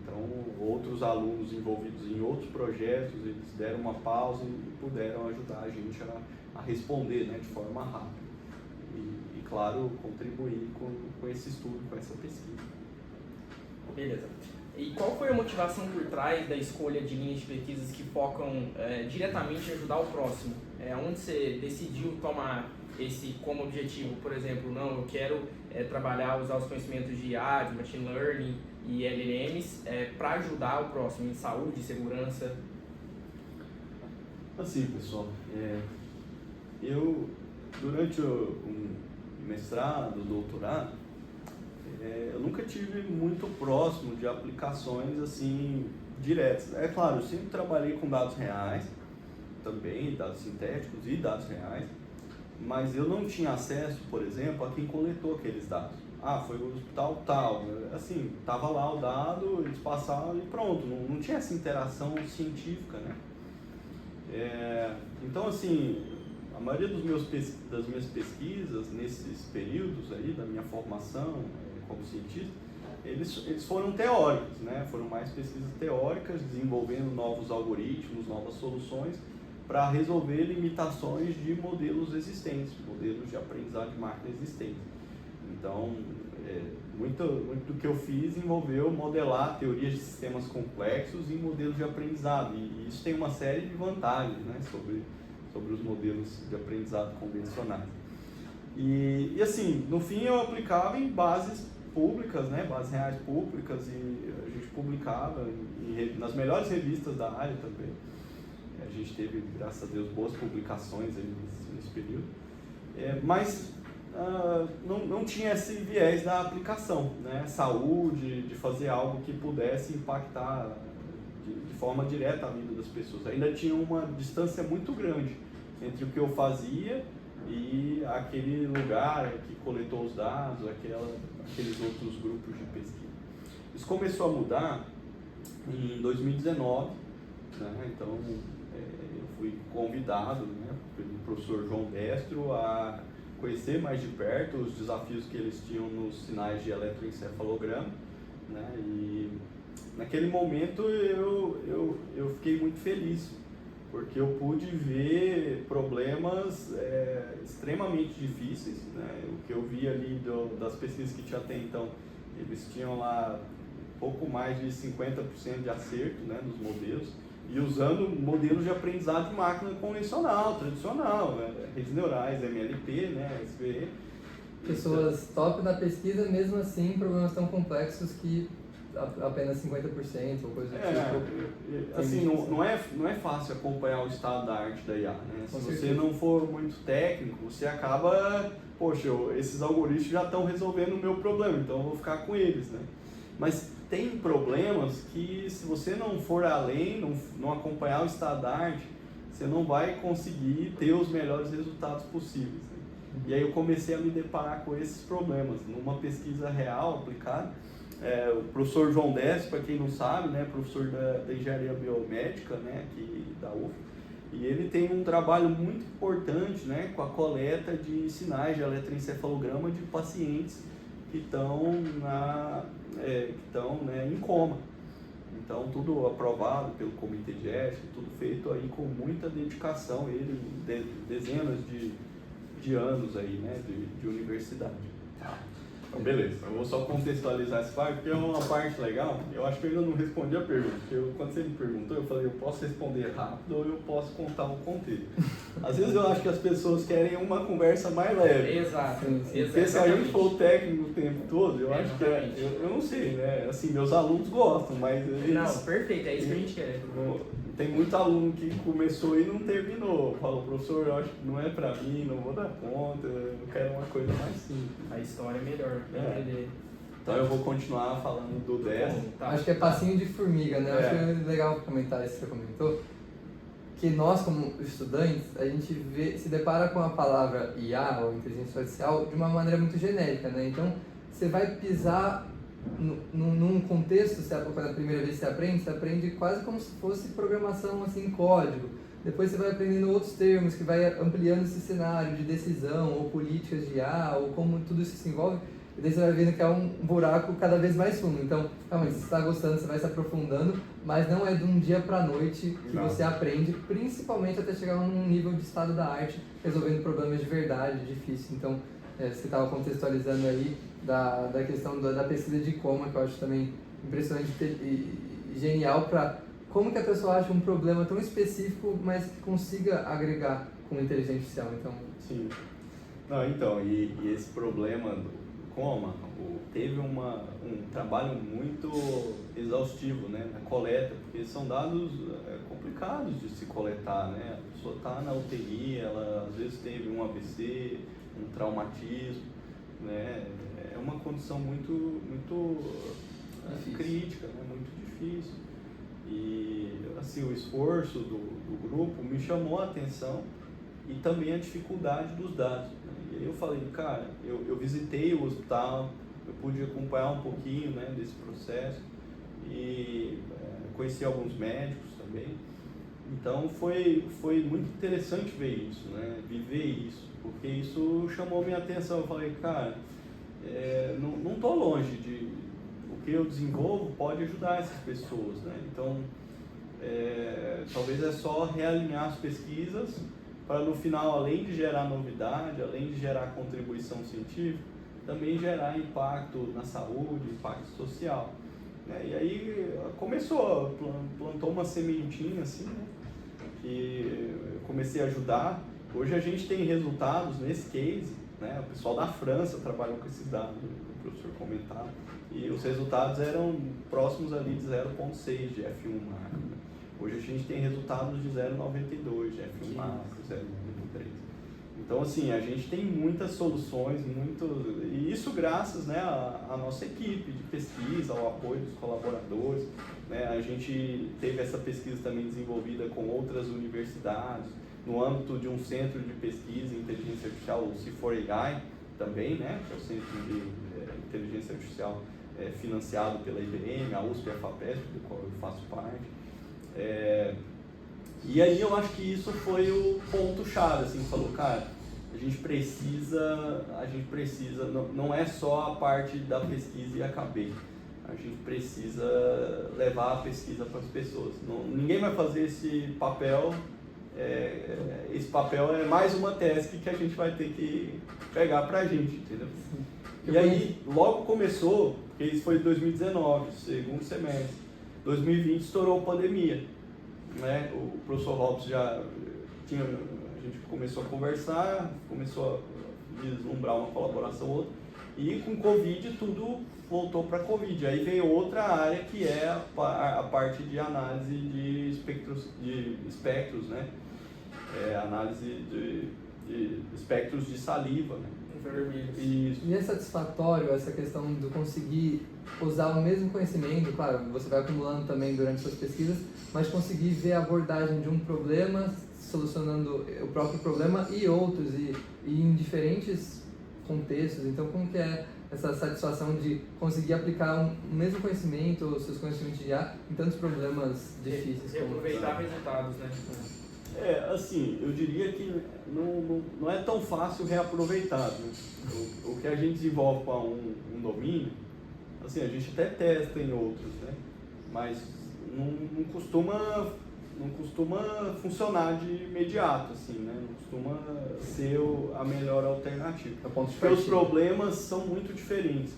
C: Então, outros alunos envolvidos em outros projetos, eles deram uma pausa e puderam ajudar a gente a responder, né, de forma rápida. E, claro, contribuir com esse estudo, com essa pesquisa.
B: Beleza. E qual foi a motivação por trás da escolha de linhas de pesquisas que focam diretamente em ajudar o próximo? Onde você decidiu tomar esse como objetivo? Por exemplo, não, eu quero usar os conhecimentos de IA, de Machine Learning e LLMs para ajudar o próximo em saúde, segurança?
C: Assim, pessoal, eu, durante o mestrado, doutorado, eu nunca tive muito próximo de aplicações assim diretas. É claro, eu sempre trabalhei com dados reais, também dados sintéticos e dados reais, mas eu não tinha acesso, por exemplo, a quem coletou aqueles dados. Foi o hospital tal, assim, estava lá o dado, eles passavam e pronto, não tinha essa interação científica, né? Então, assim, a maioria das minhas pesquisas nesses períodos aí da minha formação como cientista, eles foram teóricos, né? Foram mais pesquisas teóricas, desenvolvendo novos algoritmos, novas soluções para resolver limitações de modelos existentes, modelos de aprendizado de máquina existentes. Então, muito do que eu fiz envolveu modelar teorias de sistemas complexos em modelos de aprendizado, e isso tem uma série de vantagens, né, sobre os modelos de aprendizado convencionais. E assim, no fim eu aplicava em bases públicas, né, bases reais públicas, e a gente publicava nas melhores revistas da área também. A gente teve, graças a Deus, boas publicações aí nesse período. Mas não tinha esse viés da aplicação, né? Saúde, de fazer algo que pudesse impactar de forma direta a vida das pessoas. Ainda tinha uma distância muito grande entre o que eu fazia e aquele lugar que coletou os dados, aqueles outros grupos de pesquisa. Isso começou a mudar em 2019, né? Então eu fui convidado, né, pelo professor João Destro a conhecer mais de perto os desafios que eles tinham nos sinais de eletroencefalograma, né? E naquele momento eu fiquei muito feliz, porque eu pude ver problemas extremamente difíceis, né? O que eu vi ali das pesquisas que tinha até então, eles tinham lá pouco mais de 50% de acerto, né, nos modelos, e usando modelos de aprendizado de máquina convencional, tradicional, né? Redes neurais, MLP, né, SVE.
A: Pessoas top na pesquisa, mesmo assim, problemas tão complexos que apenas 50% ou coisa do tipo.
C: Assim, não é fácil acompanhar o estado da arte da IA, né? Se você não for muito técnico, você acaba, poxa, esses algoritmos já estão resolvendo o meu problema, então eu vou ficar com eles, né? Mas tem problemas que, se você não for além, não acompanhar o estado da arte, você não vai conseguir ter os melhores resultados possíveis, né? E aí eu comecei a me deparar com esses problemas numa pesquisa real aplicada. O professor João Destro, para quem não sabe, né, professor da engenharia biomédica, né, aqui da UF, e ele tem um trabalho muito importante, né, com a coleta de sinais de eletroencefalograma de pacientes que estão né, em coma. Então, tudo aprovado pelo comitê de ética, tudo feito aí com muita dedicação, ele dezenas de anos aí, né, de universidade. Então, beleza, eu vou só contextualizar essa parte, porque é uma parte legal. Eu acho que eu ainda não respondi a pergunta, porque quando você me perguntou, eu falei, eu posso responder rápido ou eu posso contar um contexto. Às vezes eu acho que as pessoas querem uma conversa mais leve.
B: Exato.
C: Porque se a gente for técnico o tempo todo, eu acho que eu não sei, né? Assim, meus alunos gostam, mas eles...
B: Não, perfeito, é isso que a gente quer.
C: Tem muito aluno que começou e não terminou. Falou, professor, eu acho que não é pra mim, não vou dar conta, eu quero uma coisa mais simples.
B: A história é melhor pra entender.
C: Então eu vou continuar falando do Destro.
A: Tá. Acho que é passinho de formiga, né? Acho que é legal comentar isso que você comentou. Que nós, como estudantes, a gente se depara com a palavra IA, ou inteligência artificial, de uma maneira muito genérica, né? Então, você vai pisar num contexto, quando a primeira vez você aprende quase como se fosse programação assim, em código. Depois você vai aprendendo outros termos que vai ampliando esse cenário de decisão, ou políticas de IA, ou como tudo isso se envolve. E daí você vai vendo que é um buraco cada vez mais fundo. Então, realmente, se você está gostando, você vai se aprofundando, mas não é de um dia para a noite que você aprende, principalmente até chegar num nível de estado da arte, resolvendo problemas de verdade, difícil. Então, você estava contextualizando aí da questão da pesquisa de coma, que eu acho também impressionante e genial para como que a pessoa acha um problema tão específico, mas que consiga agregar com inteligência artificial. Então...
C: Sim. Não, então, e esse problema do coma teve um trabalho muito exaustivo, né, na coleta, porque são dados complicados de se coletar, né? A pessoa está na UTI, ela às vezes teve um AVC, um traumatismo, né? É uma condição muito crítica, né? Muito difícil. E assim, o esforço do grupo me chamou a atenção e também a dificuldade dos dados, né? E aí eu falei, cara, eu visitei o hospital, eu pude acompanhar um pouquinho, né, desse processo e conheci alguns médicos também. Então foi muito interessante ver isso, né, viver isso, porque isso chamou minha atenção. Eu falei, cara, não estou longe de... O que eu desenvolvo pode ajudar essas pessoas, né? Então, talvez é só realinhar as pesquisas para no final, além de gerar novidade, além de gerar contribuição científica, também gerar impacto na saúde, impacto social, né? E aí começou, plantou uma sementinha assim, né? Que eu comecei a ajudar. Hoje a gente tem resultados nesse case né? O pessoal da França trabalhou com esses dados, o professor comentava, e os resultados eram próximos ali de 0,6 de F1 macro. Né? Hoje a gente tem resultados de 0,92 de F1 macro, 0,93. Então, assim, a gente tem muitas soluções, e isso graças, né, à nossa equipe de pesquisa, ao apoio dos colaboradores. Né? A gente teve essa pesquisa também desenvolvida com outras universidades, no âmbito de um centro de pesquisa em inteligência artificial, o C4AI, também, né, que é o centro de inteligência artificial financiado pela IBM, a USP e a FAPESP, do qual eu faço parte. E aí eu acho que isso foi o ponto-chave, assim, falou, cara, a gente precisa, não é só a parte da pesquisa e acabei, a gente precisa levar a pesquisa para as pessoas. Ninguém vai fazer esse papel é mais uma task que a gente vai ter que pegar para a gente, entendeu? E aí, logo começou, porque isso foi em 2019, segundo semestre, 2020 estourou a pandemia. Né? O professor Robson a gente começou a conversar, começou a vislumbrar uma colaboração ou outra, e com Covid tudo voltou para Covid. Aí veio outra área que é a parte de análise de espectros, né? Análise de espectros de saliva, né?
A: E é satisfatório essa questão de conseguir usar o mesmo conhecimento, claro, você vai acumulando também durante suas pesquisas, mas conseguir ver a abordagem de um problema, solucionando o próprio problema e outros, e em diferentes contextos. Então, como que é essa satisfação de conseguir aplicar o mesmo conhecimento, os seus conhecimentos de IA, em tantos problemas difíceis?
B: E aproveitar resultados, né?
C: Assim, eu diria que não é tão fácil reaproveitar, né? O que a gente desenvolve para um domínio, assim, a gente até testa em outros, né? Mas não costuma funcionar de imediato, assim, né? Não costuma ser a melhor alternativa. Porque os problemas são muito diferentes.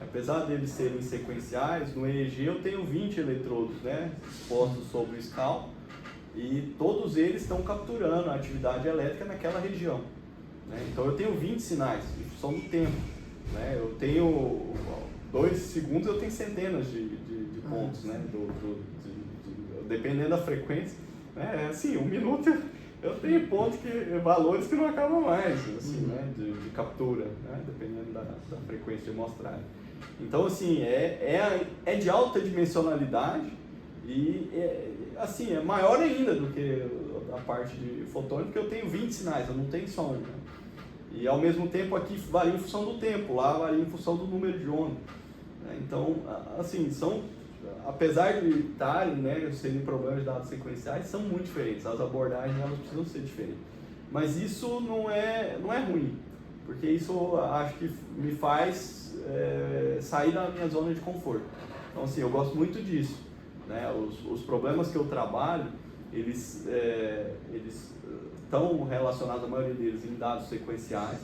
C: Apesar deles serem sequenciais, no EEG eu tenho 20 eletrodos, né, expostos sobre o SCAL, e todos eles estão capturando a atividade elétrica naquela região. Né? Então eu tenho 20 sinais em função do tempo. Né? Eu tenho 2 segundos, eu tenho centenas de pontos, né? Dependendo da frequência. Né? Assim, 1 minuto eu tenho pontos valores que não acabam mais, assim, né? de captura, né? Dependendo da frequência de amostragem. Então, assim, é de alta dimensionalidade e assim, é maior ainda do que a parte de fotônico, porque eu tenho 20 sinais, eu não tenho só um. Né? E ao mesmo tempo aqui varia em função do tempo, lá varia em função do número de ondas. Né? Então, assim, apesar de estarem, né, serem problemas de dados sequenciais, são muito diferentes, as abordagens elas precisam ser diferentes. Mas isso não é ruim, porque isso acho que me faz sair da minha zona de conforto. Então, assim, eu gosto muito disso. Né? Os problemas que eu trabalho, eles estão relacionados, a maioria deles, em dados sequenciais,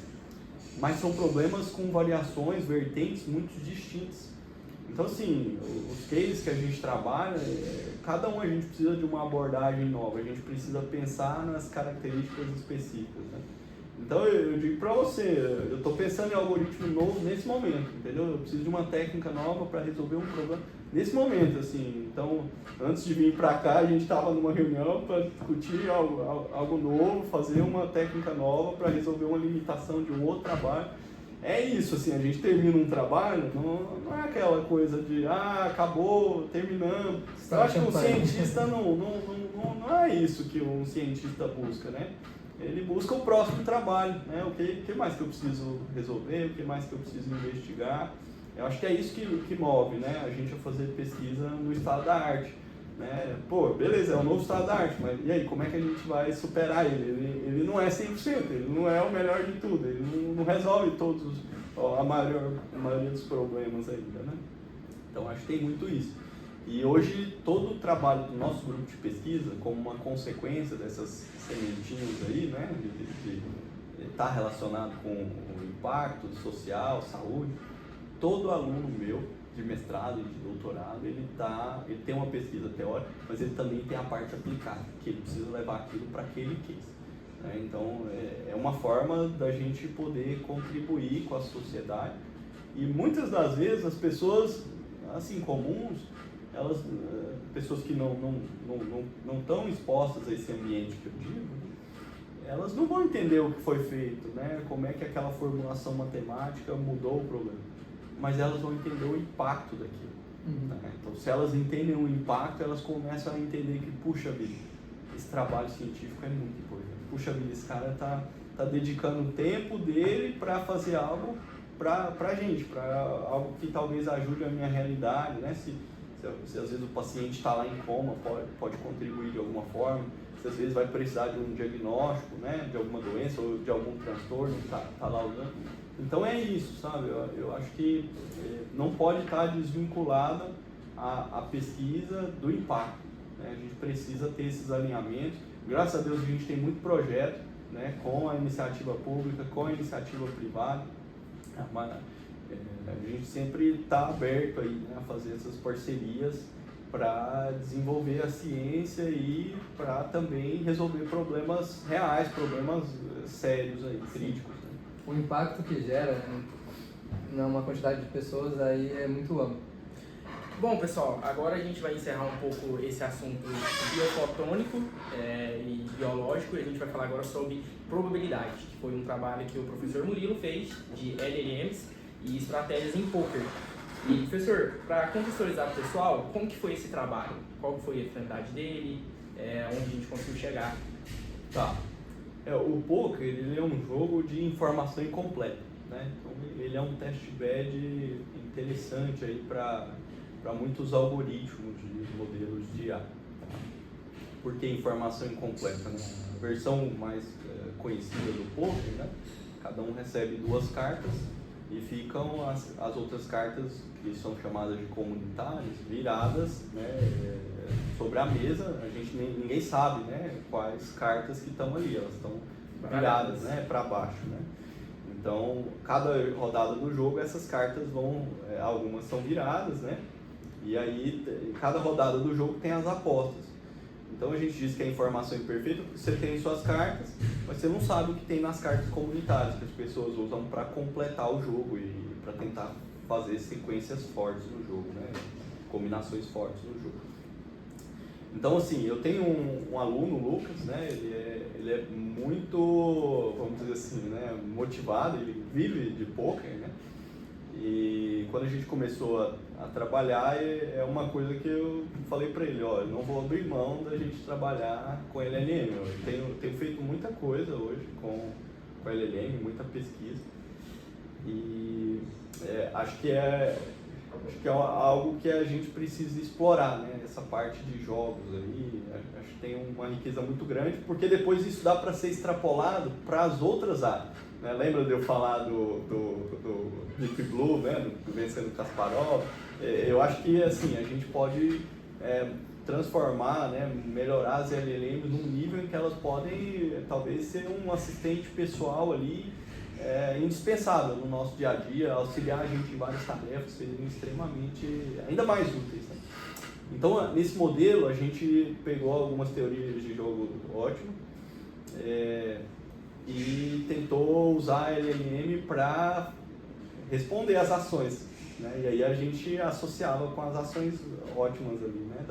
C: mas são problemas com variações, vertentes muito distintas. Então, assim, os cases que a gente trabalha, cada um a gente precisa de uma abordagem nova, a gente precisa pensar nas características específicas. Né? Então, eu digo para você, eu estou pensando em algoritmo novo nesse momento, entendeu? Eu preciso de uma técnica nova para resolver um problema nesse momento, assim. Então, antes de vir para cá, a gente estava numa reunião para discutir algo novo, fazer uma técnica nova para resolver uma limitação de um outro trabalho. É isso, assim, a gente termina um trabalho, não é aquela coisa de, acabou, terminando. Eu acho que um cientista não é isso que um cientista busca, né? Ele busca o próximo trabalho, né? O que mais que eu preciso resolver, o que mais que eu preciso investigar. Eu acho que é isso que move, né? A gente a fazer pesquisa no estado da arte. Né? Pô, beleza, é um novo estado da arte, mas e aí, como é que a gente vai superar ele? Ele não é 100%, ele não é o melhor de tudo, ele não resolve a maioria dos problemas ainda, né? Então, acho que tem muito isso. E hoje, todo o trabalho do nosso grupo de pesquisa, como uma consequência dessas sementinhas aí, né, de estar relacionado com o impacto social, saúde, todo aluno meu, de mestrado e de doutorado, ele tem uma pesquisa teórica, mas ele também tem a parte aplicada, que ele precisa levar aquilo para aquele case. né? Então é uma forma da gente poder contribuir com a sociedade. E muitas das vezes as pessoas assim comuns, elas, pessoas que não estão expostas a esse ambiente que eu digo, elas não vão entender o que foi feito, né? Como é que aquela formulação matemática mudou o problema, mas elas vão entender o impacto daquilo. Né? Então, se elas entendem o impacto, elas começam a entender que, puxa vida, esse trabalho científico é muito importante. Puxa vida, esse cara tá dedicando o tempo dele para fazer algo pra gente, para algo que talvez ajude a minha realidade, né? Se às vezes o paciente está lá em coma, pode contribuir de alguma forma, se às vezes vai precisar de um diagnóstico, né, de alguma doença ou de algum transtorno, tá lá usando. Então é isso, sabe? Eu acho que não pode estar desvinculada a pesquisa do impacto, né? A gente precisa ter esses alinhamentos. Graças a Deus a gente tem muito projeto, né, com a iniciativa pública, com a iniciativa privada. A gente sempre está aberto aí, né, a fazer essas parcerias para desenvolver a ciência e para também resolver problemas reais, problemas sérios aí, críticos. Né?
A: O impacto que gera numa quantidade de pessoas aí é muito amplo.
B: Bom, pessoal, agora a gente vai encerrar um pouco esse assunto biofotônico e biológico, e a gente vai falar agora sobre probabilidade, que foi um trabalho que o professor Murilo fez de LLMs e estratégias em poker. E, professor, para contextualizar o pessoal, como que foi esse trabalho? Qual foi a finalidade dele? Onde a gente conseguiu chegar?
C: Tá. O poker, ele é um jogo de informação incompleta, né? Então, ele é um testbed interessante aí para muitos algoritmos de modelos de IA. Por que informação incompleta, né? A versão mais conhecida do poker, né? Cada um recebe 2 cartas e ficam as outras cartas, que são chamadas de comunitárias, viradas, né, sobre a mesa. Ninguém sabe, né, quais cartas que estão ali, elas estão viradas, né, para baixo, né? Então, cada rodada do jogo, essas cartas vão, algumas são viradas, né? E aí, cada rodada do jogo tem as apostas. Então a gente diz que a informação é imperfeita porque você tem suas cartas, mas você não sabe o que tem nas cartas comunitárias que as pessoas usam para completar o jogo e para tentar fazer sequências fortes no jogo, né? Combinações fortes no jogo. Então assim, eu tenho um aluno, o Lucas, né? Ele é muito, vamos dizer assim, né, motivado, ele vive de poker, né? E quando a gente começou a trabalhar, é uma coisa que eu falei para ele, ó, eu não vou abrir mão da gente trabalhar com LLM. Eu tenho feito muita coisa hoje com LLM, muita pesquisa. E acho que é algo que a gente precisa explorar, né? Essa parte de jogos aí, acho que tem uma riqueza muito grande, porque depois isso dá para ser extrapolado para as outras áreas. Né? Lembra de eu falar do Deep Blue, né? Do Vencendo Kasparov? Eu acho que assim, a gente pode transformar, né? Melhorar as LLMs num nível em que elas podem talvez ser um assistente pessoal ali indispensável no nosso dia a dia, auxiliar a gente em várias tarefas, seriam extremamente, ainda mais úteis. Né? Então, nesse modelo, a gente pegou algumas teorias de jogo ótimo e tentou usar a LLM para responder às ações. Né? E aí a gente associava com as ações ótimas ali, né?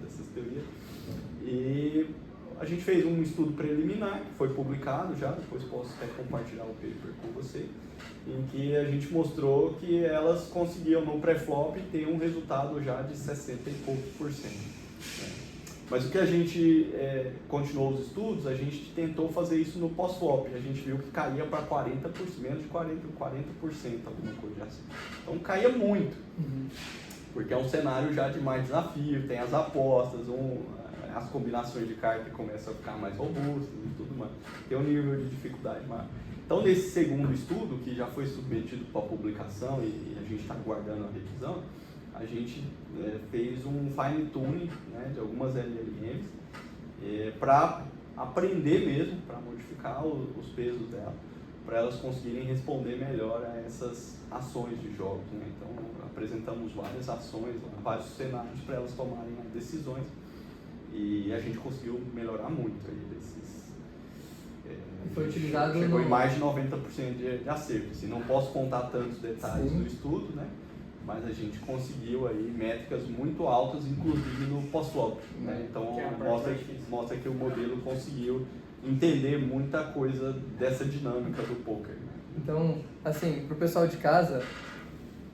C: Dessas teorias. E a gente fez um estudo preliminar, que foi publicado já, depois posso até compartilhar o paper com você, em que a gente mostrou que elas conseguiam no pré-flop ter um resultado já de 60 e poucos %. Né? Mas o que a gente continuou os estudos, a gente tentou fazer isso no pós-flop, a gente viu que caía para 40%, menos de 40%, alguma coisa assim. Então caía muito, porque é um cenário já de mais desafio, tem as apostas, as combinações de cartas começam a ficar mais robustas e tudo mais. Tem um nível de dificuldade maior. Então, nesse segundo estudo, que já foi submetido para publicação e a gente está aguardando a revisão, a gente fez um fine-tuning, né, de algumas LLMs para aprender mesmo, para modificar os pesos dela, para elas conseguirem responder melhor a essas ações de jogos. Né? Então, apresentamos várias ações, vários cenários para elas tomarem decisões. E a gente conseguiu melhorar muito aí
A: foi utilizado
C: chegou em mais de 90% de acerto. Assim, não posso contar tantos detalhes do estudo, né? Mas a gente conseguiu aí métricas muito altas, inclusive no pós-swap. Né? Então mostra que o modelo conseguiu entender muita coisa dessa dinâmica do poker.
A: Então, assim, para o pessoal de casa,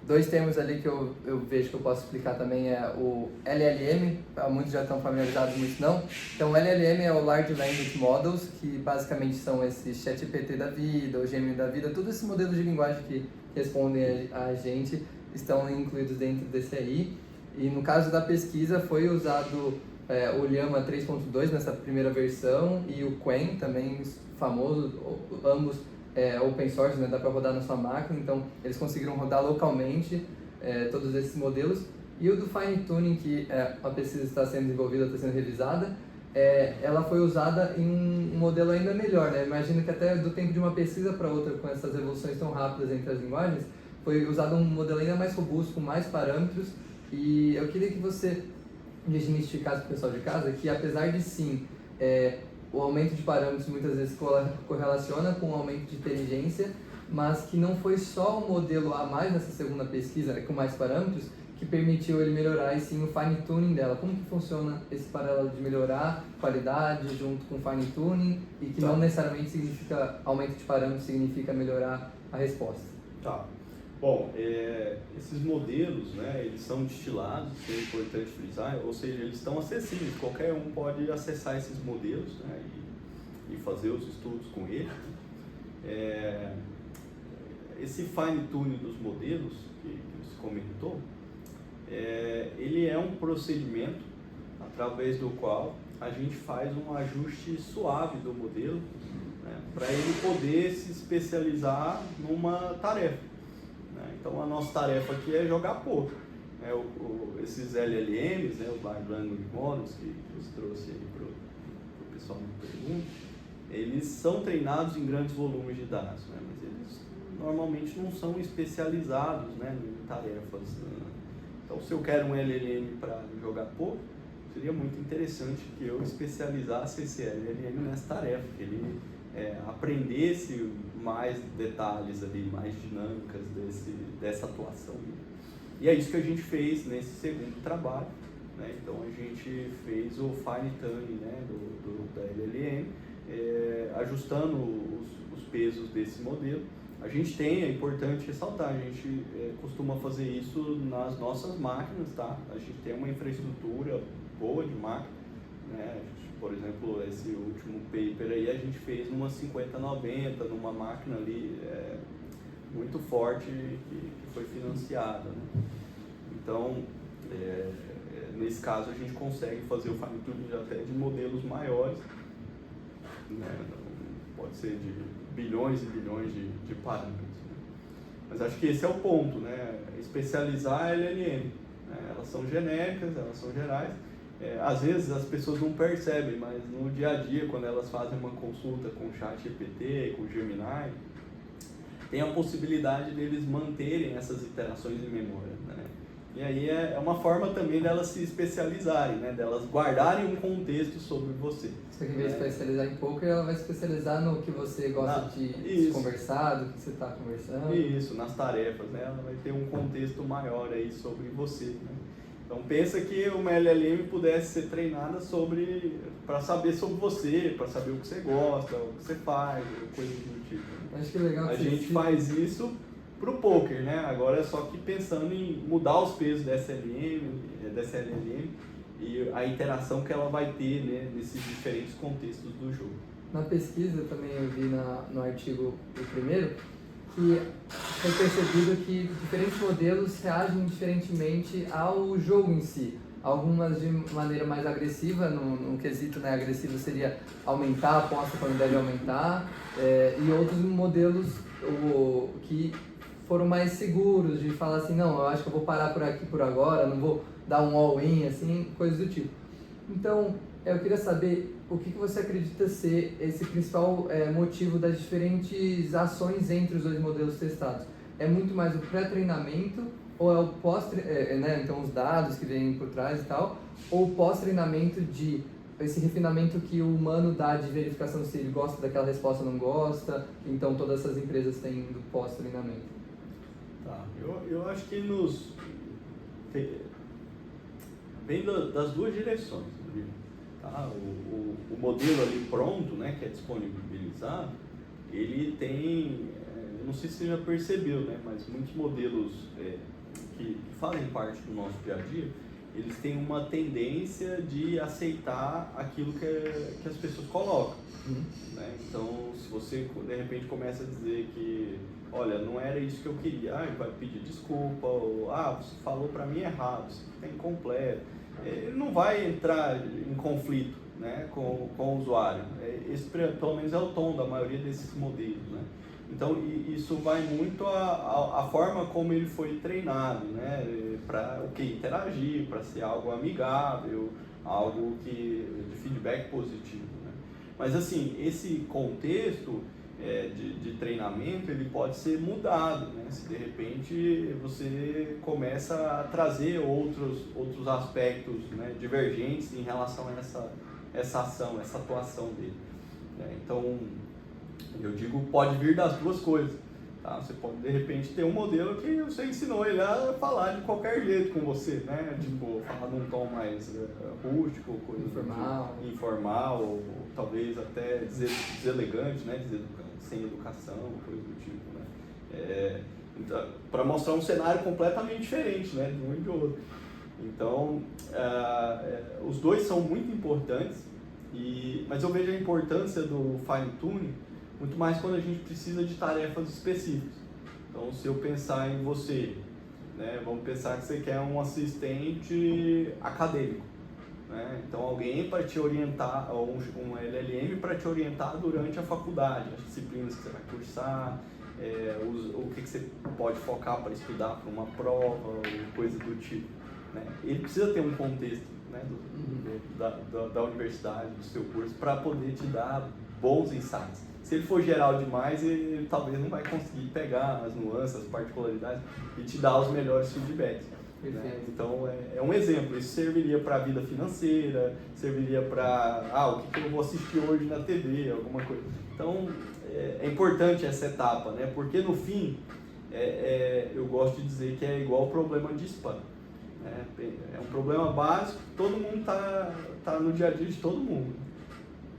A: 2 termos ali que eu vejo que eu posso explicar também é o LLM, muitos já estão familiarizados com isso, não? Então, o LLM é o Large Language Models, que basicamente são esses ChatGPT da vida, o Gemini da vida, todos esses modelos de linguagem que respondem a gente estão incluídos dentro desse aí. E no caso da pesquisa foi usado o Llama 3.2 nessa primeira versão e o Qwen também famoso, ambos open source, né? Dá para rodar na sua máquina, então eles conseguiram rodar localmente todos esses modelos. E o do Fine Tuning, que a pesquisa está sendo desenvolvida, está sendo revisada, ela foi usada em um modelo ainda melhor, né? Imagino que até do tempo de uma pesquisa para outra, com essas evoluções tão rápidas entre as linguagens, foi usado um modelo ainda mais robusto, com mais parâmetros. E eu queria que você desmistificasse para o pessoal de casa que, apesar de sim, o aumento de parâmetros muitas vezes correlaciona com o aumento de inteligência, mas que não foi só o modelo a mais nessa segunda pesquisa, com mais parâmetros, que permitiu ele melhorar, e sim o fine tuning dela. Como que funciona esse paralelo de melhorar qualidade junto com fine tuning e que não necessariamente significa aumento de parâmetros, significa melhorar a resposta?
C: Tá. Bom, esses modelos, né, eles são destilados, isso é importante frisar, ou seja, eles estão acessíveis, qualquer um pode acessar esses modelos, né, e fazer os estudos com eles. Esse fine tuning dos modelos que você comentou, ele é um procedimento através do qual a gente faz um ajuste suave do modelo, né, para ele poder se especializar numa tarefa. Então a nossa tarefa aqui é jogar poker. Esses LLMs, né, os Large Language Models que você trouxe aí para o pessoal me pergunta, eles são treinados em grandes volumes de dados, né, mas eles normalmente não são especializados, né, em tarefas. Então se eu quero um LLM para jogar poker, seria muito interessante que eu especializasse esse LLM nessa tarefa, que ele aprendesse mais detalhes ali, mais dinâmicas dessa atuação. E é isso que a gente fez nesse segundo trabalho, né? Então a gente fez o fine tuning, né, da LLM, ajustando os pesos desse modelo. A gente tem, é importante ressaltar, a gente costuma fazer isso nas nossas máquinas, tá? A gente tem uma infraestrutura boa de máquina, né? Por exemplo, esse último paper aí a gente fez numa 5090, numa máquina ali muito forte que foi financiada, né? Então, nesse caso a gente consegue fazer o fine tuning até de modelos maiores, né? Pode ser de bilhões e bilhões de parâmetros, né? Mas acho que esse é o ponto, né? Especializar a LLM, né? Elas são genéricas, elas são gerais. Às vezes as pessoas não percebem, mas no dia a dia, quando elas fazem uma consulta com o ChatGPT, com o Gemini, tem a possibilidade deles manterem essas iterações em memória, né? E aí é uma forma também delas se especializarem, né? Delas guardarem um contexto sobre você.
A: Só que em vez de especializar em poker, ela vai especializar no que você gosta de conversar, do que você está conversando.
C: Isso, nas tarefas, né? Ela vai ter um contexto maior aí sobre você, né? Então pensa que uma LLM pudesse ser treinada para saber sobre você, para saber o que você gosta, o que você faz, coisas do tipo.
A: Acho que é legal que
C: a gente faz isso pro poker, né? Agora é só que pensando em mudar os pesos dessa LLM e a interação que ela vai ter, né, nesses diferentes contextos do jogo.
A: Na pesquisa também eu vi no artigo do primeiro que foi percebido que diferentes modelos reagem diferentemente ao jogo em si. Algumas de maneira mais agressiva, no quesito, né, agressivo seria aumentar a aposta quando deve aumentar, e outros modelos que foram mais seguros, de falar assim, não, eu acho que eu vou parar por aqui por agora, não vou dar um all-in, assim, coisas do tipo. Então, eu queria saber o que você acredita ser esse principal motivo das diferentes ações entre os dois modelos testados. É muito mais o pré-treinamento ou é o pós, né, então os dados que vêm por trás e tal, ou o pós-treinamento de esse refinamento que o humano dá de verificação se ele gosta daquela resposta ou não gosta, então todas essas empresas têm do pós-treinamento.
C: Tá, eu acho que vem das duas direções, tá? O modelo ali pronto, né, que é disponibilizado, ele tem, eu não sei se você já percebeu, né, mas muitos modelos que fazem parte do nosso dia a dia, eles têm uma tendência de aceitar aquilo que as pessoas colocam. Né? Então, se você de repente começa a dizer que, olha, não era isso que eu queria, vai pedir desculpa, ou você falou para mim errado, isso está incompleto, ele não vai entrar em conflito, né, com o usuário. Esse, pelo menos, é o tom da maioria desses modelos, né? Então, isso vai muito a forma como ele foi treinado, né? Para interagir, para ser algo amigável, algo de feedback positivo, né? Mas, assim, esse contexto de treinamento, ele pode ser mudado, né? Se de repente você começa a trazer outros aspectos, né, divergentes em relação a essa ação, essa atuação dele, né? Então, eu digo, pode vir das duas coisas, tá? Você pode, de repente, ter um modelo que você ensinou ele a falar de qualquer jeito com você, né? Tipo, falar num tom mais rústico, coisa informal, ou talvez até deselegante, né? Sem educação, coisa do tipo, né? Então, para mostrar um cenário completamente diferente, né? De um e de outro. Então, os dois são muito importantes, mas eu vejo a importância do fine-tuning muito mais quando a gente precisa de tarefas específicas. Então, se eu pensar em você, né, vamos pensar que você quer um assistente acadêmico, né? Então, alguém para te orientar, um LLM para te orientar durante a faculdade, as disciplinas que você vai cursar, o que você pode focar para estudar para uma prova, coisa do tipo, né? Ele precisa ter um contexto, né, da universidade, do seu curso, para poder te dar bons insights. Se ele for geral demais, ele talvez não vai conseguir pegar as nuances, as particularidades e te dar os melhores feedbacks. Né? Então, é um exemplo. Isso serviria para a vida financeira, serviria para o que eu vou assistir hoje na TV, alguma coisa. Então, é importante essa etapa, né? Porque no fim, eu gosto de dizer que é igual o problema de spam. Né? É um problema básico, todo mundo tá no dia a dia de todo mundo.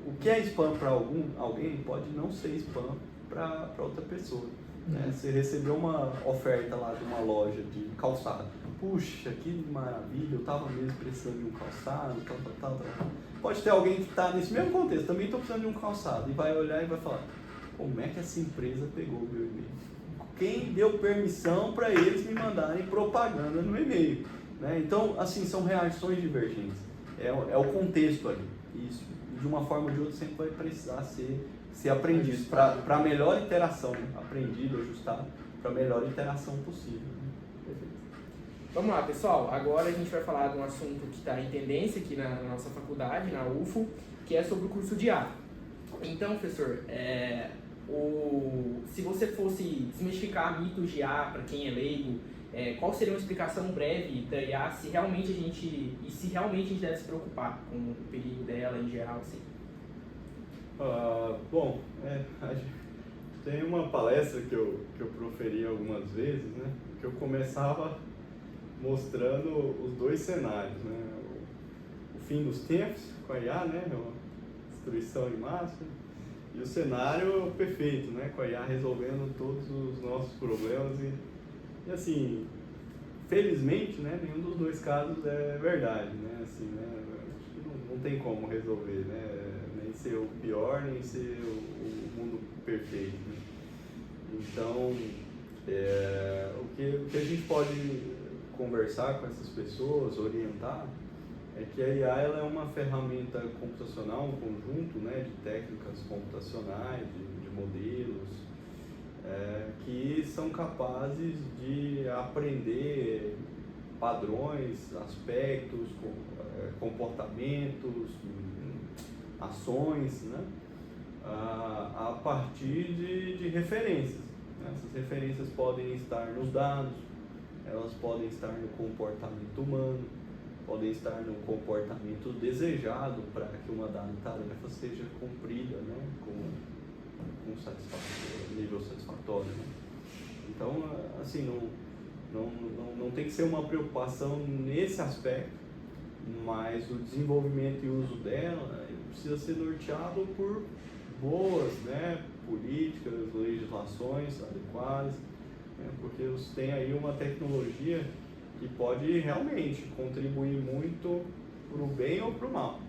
C: O que é spam para alguém pode não ser spam para outra pessoa. Né? Você recebeu uma oferta lá de uma loja de calçado. Puxa, que maravilha, eu estava mesmo precisando de um calçado, tal. Pode ter alguém que está nesse mesmo contexto, também estou precisando de um calçado, e vai olhar e vai falar, como é que essa empresa pegou o meu e-mail? Quem deu permissão para eles me mandarem propaganda no e-mail? Né? Então, assim, são reações divergentes. É o contexto ali. Isso, de uma forma ou de outra, sempre vai precisar ser aprendido para a melhor interação, né? Aprendido, ajustado, para a melhor interação possível. Né?
B: Perfeito. Vamos lá, pessoal. Agora a gente vai falar de um assunto que está em tendência aqui na nossa faculdade, na UFO, que é sobre o curso de IA. Então, professor, se você fosse desmistificar mitos de IA para quem é leigo, qual seria uma explicação breve da IA, se realmente a gente deve se preocupar com o perigo dela em geral, assim?
C: Bom, tem uma palestra que eu proferi algumas vezes, né? Que eu começava mostrando os dois cenários, né? O fim dos tempos com a IA, né? Uma destruição em massa, e o cenário perfeito, né? Com a IA resolvendo todos os nossos problemas e assim, felizmente, né, nenhum dos dois casos é verdade, né, assim, né, acho que não tem como resolver, né, nem ser o pior, nem ser o mundo perfeito, né? Então, o que a gente pode conversar com essas pessoas, orientar, é que a IA ela é uma ferramenta computacional, um conjunto, né, de técnicas computacionais, de modelos, que são capazes de aprender padrões, aspectos, comportamentos, ações, né, a partir de referências. Né? Essas referências podem estar nos dados, elas podem estar no comportamento humano, podem estar no comportamento desejado para que uma dada tarefa seja cumprida, né, com nível satisfatório. Né? Então, assim, não tem que ser uma preocupação nesse aspecto, mas o desenvolvimento e o uso dela precisa ser norteado por boas, né, políticas, legislações adequadas, né, porque você tem aí uma tecnologia que pode realmente contribuir muito para o bem ou para o mal.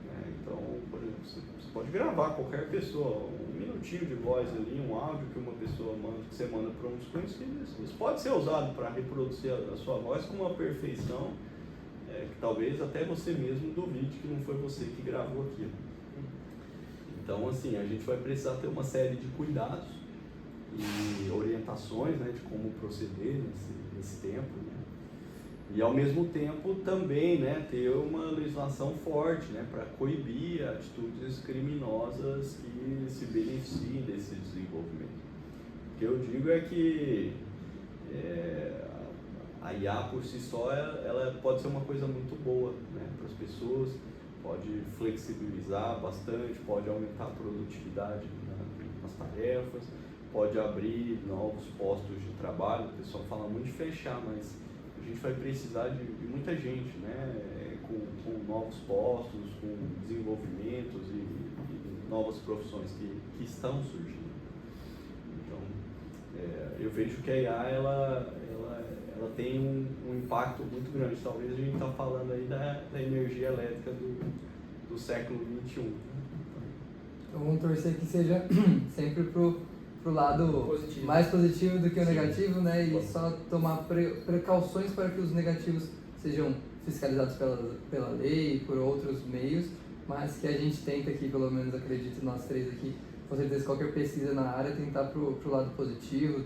C: Né? Então, por exemplo, você pode gravar qualquer pessoa, um minutinho de voz ali, um áudio que uma pessoa manda, que você manda para um desconhecido, isso pode ser usado para reproduzir a sua voz com uma perfeição que talvez até você mesmo duvide que não foi você que gravou aquilo. Então, assim, a gente vai precisar ter uma série de cuidados e orientações, né, de como proceder nesse tempo, né? E ao mesmo tempo também, né, ter uma legislação forte, né, para coibir atitudes criminosas que se beneficiem desse desenvolvimento. O que eu digo é que a IA por si só ela pode ser uma coisa muito boa, né, para as pessoas, pode flexibilizar bastante, pode aumentar a produtividade nas tarefas, pode abrir novos postos de trabalho. O pessoal fala muito de fechar, mas a gente vai precisar de muita gente, né, com novos postos, com desenvolvimentos e novas profissões que estão surgindo. Então, eu vejo que a IA ela tem um impacto muito grande. Talvez a gente está falando aí da energia elétrica do século XXI.
A: Então vamos torcer que seja sempre pro lado
B: positivo.
A: Mais positivo do que o
C: Sim.
A: negativo, né? E só tomar precauções para que os negativos sejam fiscalizados pela lei, por outros meios, mas que a gente tenta aqui, pelo menos acredito nós três aqui, com certeza qualquer pesquisa na área tentar pro lado positivo.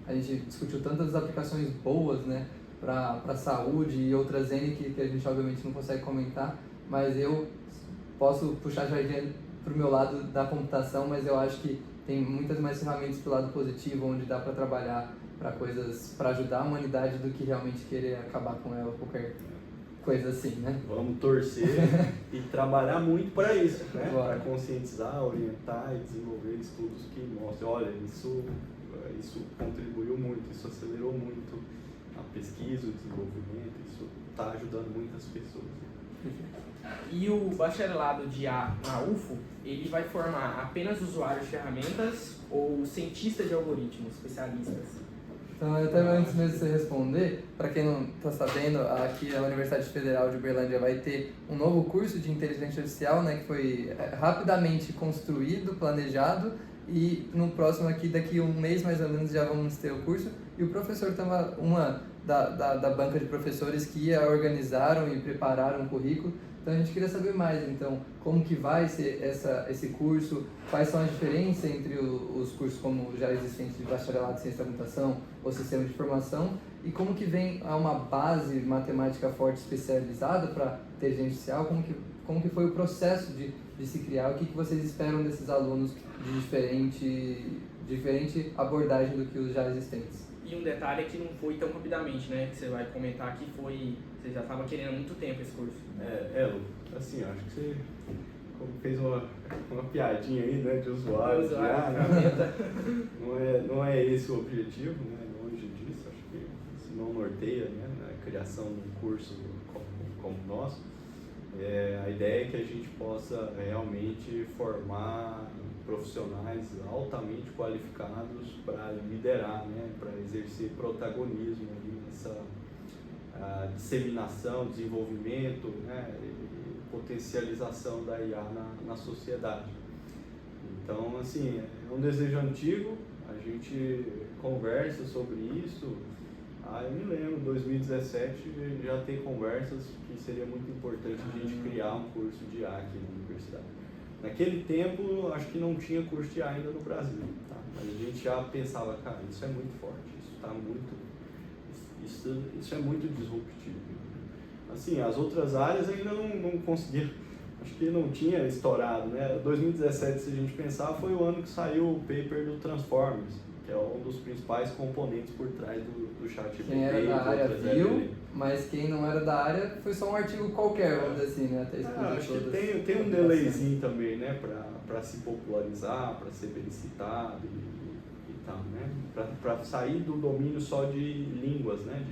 A: A gente discutiu tantas aplicações boas, né, para a saúde e outras N que a gente obviamente não consegue comentar, mas eu posso puxar a sardinha para o meu lado da computação, mas eu acho que tem muitas mais ferramentas para o lado positivo, onde dá para trabalhar para coisas, para ajudar a humanidade, do que realmente querer acabar com ela, qualquer coisa assim, né?
C: Vamos torcer e trabalhar muito para isso, né?
A: Claro.
C: Para conscientizar, orientar e desenvolver estudos que mostrem, olha, isso contribuiu muito, isso acelerou muito a pesquisa, o desenvolvimento, isso está ajudando muitas pessoas.
B: E o bacharelado de IA na UFO, ele vai formar apenas usuários de ferramentas ou cientistas de algoritmos, especialistas?
A: Então, até antes mesmo de você responder, para quem não está sabendo, aqui a Universidade Federal de Uberlândia vai ter um novo curso de inteligência artificial, né, que foi rapidamente construído, planejado, e no próximo aqui, daqui um mês mais ou menos, já vamos ter o curso. E o professor estava, uma da banca de professores que organizaram e prepararam um currículo. Então a gente queria saber mais, então, como que vai ser esse curso, quais são as diferenças entre os cursos como já existentes de bacharelado em ciência da computação ou sistema de informação, e como que vem a uma base matemática forte especializada para inteligência artificial, como que foi o processo de se criar, o que vocês esperam desses alunos de diferente abordagem do que os já existentes.
B: E um detalhe é que não foi tão rapidamente, né? Que você vai comentar que você já estava querendo há muito tempo esse curso.
C: Lu, assim, acho que você fez uma piadinha aí, né, de usuário. Não é esse o objetivo, né? Longe disso, acho que isso não norteia, né, a criação de um curso como o nosso. A ideia é que a gente possa realmente formar profissionais altamente qualificados para liderar, né, para exercer protagonismo ali nessa disseminação, desenvolvimento, né, e potencialização da IA na sociedade. Então, assim, é um desejo antigo, a gente conversa sobre isso. Eu me lembro, em 2017 já tem conversas que seria muito importante a gente criar um curso de IA aqui na universidade. Naquele tempo, acho que não tinha curso de IA ainda no Brasil, tá? Mas a gente já pensava, cara, isso é muito forte, isso é muito disruptivo. Assim, as outras áreas ainda não conseguiram, acho que não tinha estourado, né? 2017, se a gente pensar, foi o ano que saiu o paper do Transformers, que é um dos principais componentes por trás do ChatGPT.
A: Quem era da área
C: outras
A: viu,
C: LLM.
A: mas quem não era da área foi só um artigo qualquer, vamos dizer assim, né? Até explodir
C: Acho que
A: todas.
C: tem um delayzinho também, né, para se popularizar, para ser bem citado e tal, né? Para sair do domínio só de línguas, né,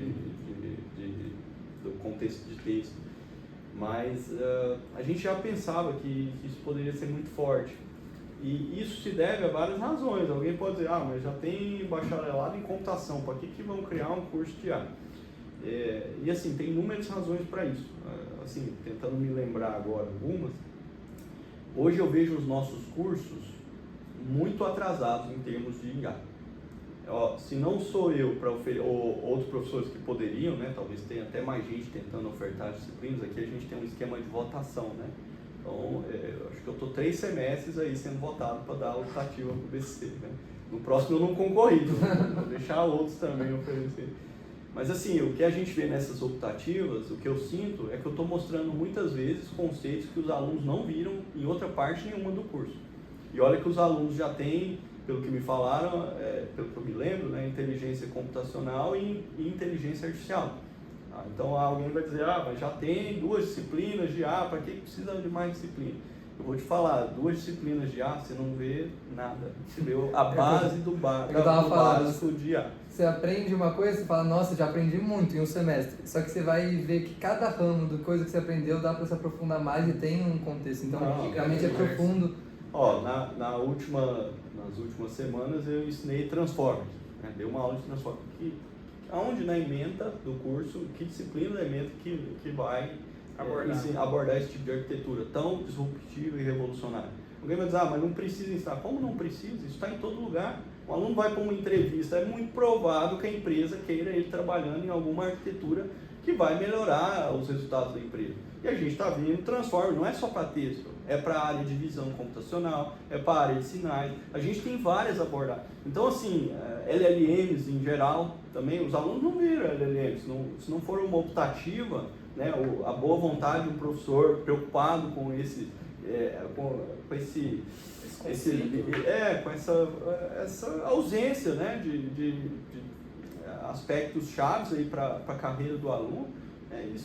C: do contexto de texto. Mas a gente já pensava que isso poderia ser muito forte. E isso se deve a várias razões. Alguém pode dizer, mas já tem bacharelado em computação, para que vão criar um curso de IA? E assim, tem inúmeras razões para isso. Assim, tentando me lembrar agora algumas, hoje eu vejo os nossos cursos muito atrasados em termos de IA. Se não sou eu ou outros professores que poderiam, né, talvez tenha até mais gente tentando ofertar disciplinas, aqui a gente tem um esquema de votação, né? Então, acho que eu estou 3 semestres aí sendo votado para dar a optativa para o BC, né? No próximo eu não concorri, vou deixar outros também oferecer. Mas assim, o que a gente vê nessas optativas, o que eu sinto é que eu estou mostrando muitas vezes conceitos que os alunos não viram em outra parte nenhuma do curso. E olha que os alunos já têm, pelo que me falaram, pelo que eu me lembro, né, inteligência computacional e inteligência artificial. Então alguém vai dizer, mas já tem 2 disciplinas de IA, para que precisa de mais disciplina? Eu vou te falar, 2 disciplinas de IA, você não vê nada. Você vê a base do básico de IA.
A: Você aprende uma coisa, você fala, nossa, já aprendi muito em um semestre. Só que você vai ver que cada ramo do coisa que você aprendeu dá para se aprofundar mais e tem um contexto. Então, realmente é profundo.
C: Nas últimas semanas eu ensinei Transformers, né? Dei uma aula de Transformers. Aonde na ementa do curso, que disciplina da ementa que vai abordar esse tipo de arquitetura tão disruptiva e revolucionária? Alguém vai dizer, mas não precisa ensinar. Como não precisa? Isso está em todo lugar. O aluno vai para uma entrevista, é muito provável que a empresa queira ele trabalhando em alguma arquitetura que vai melhorar os resultados da empresa. E a gente está vendo Transformers, não é só para texto, é para a área de visão computacional, é para a área de sinais, a gente tem várias abordagens. Então, assim, LLMs em geral, também, os alunos não viram LLMs, se não for uma optativa, né, a boa vontade de um professor preocupado com com essa ausência, né, de aspectos chaves aí para a carreira do aluno,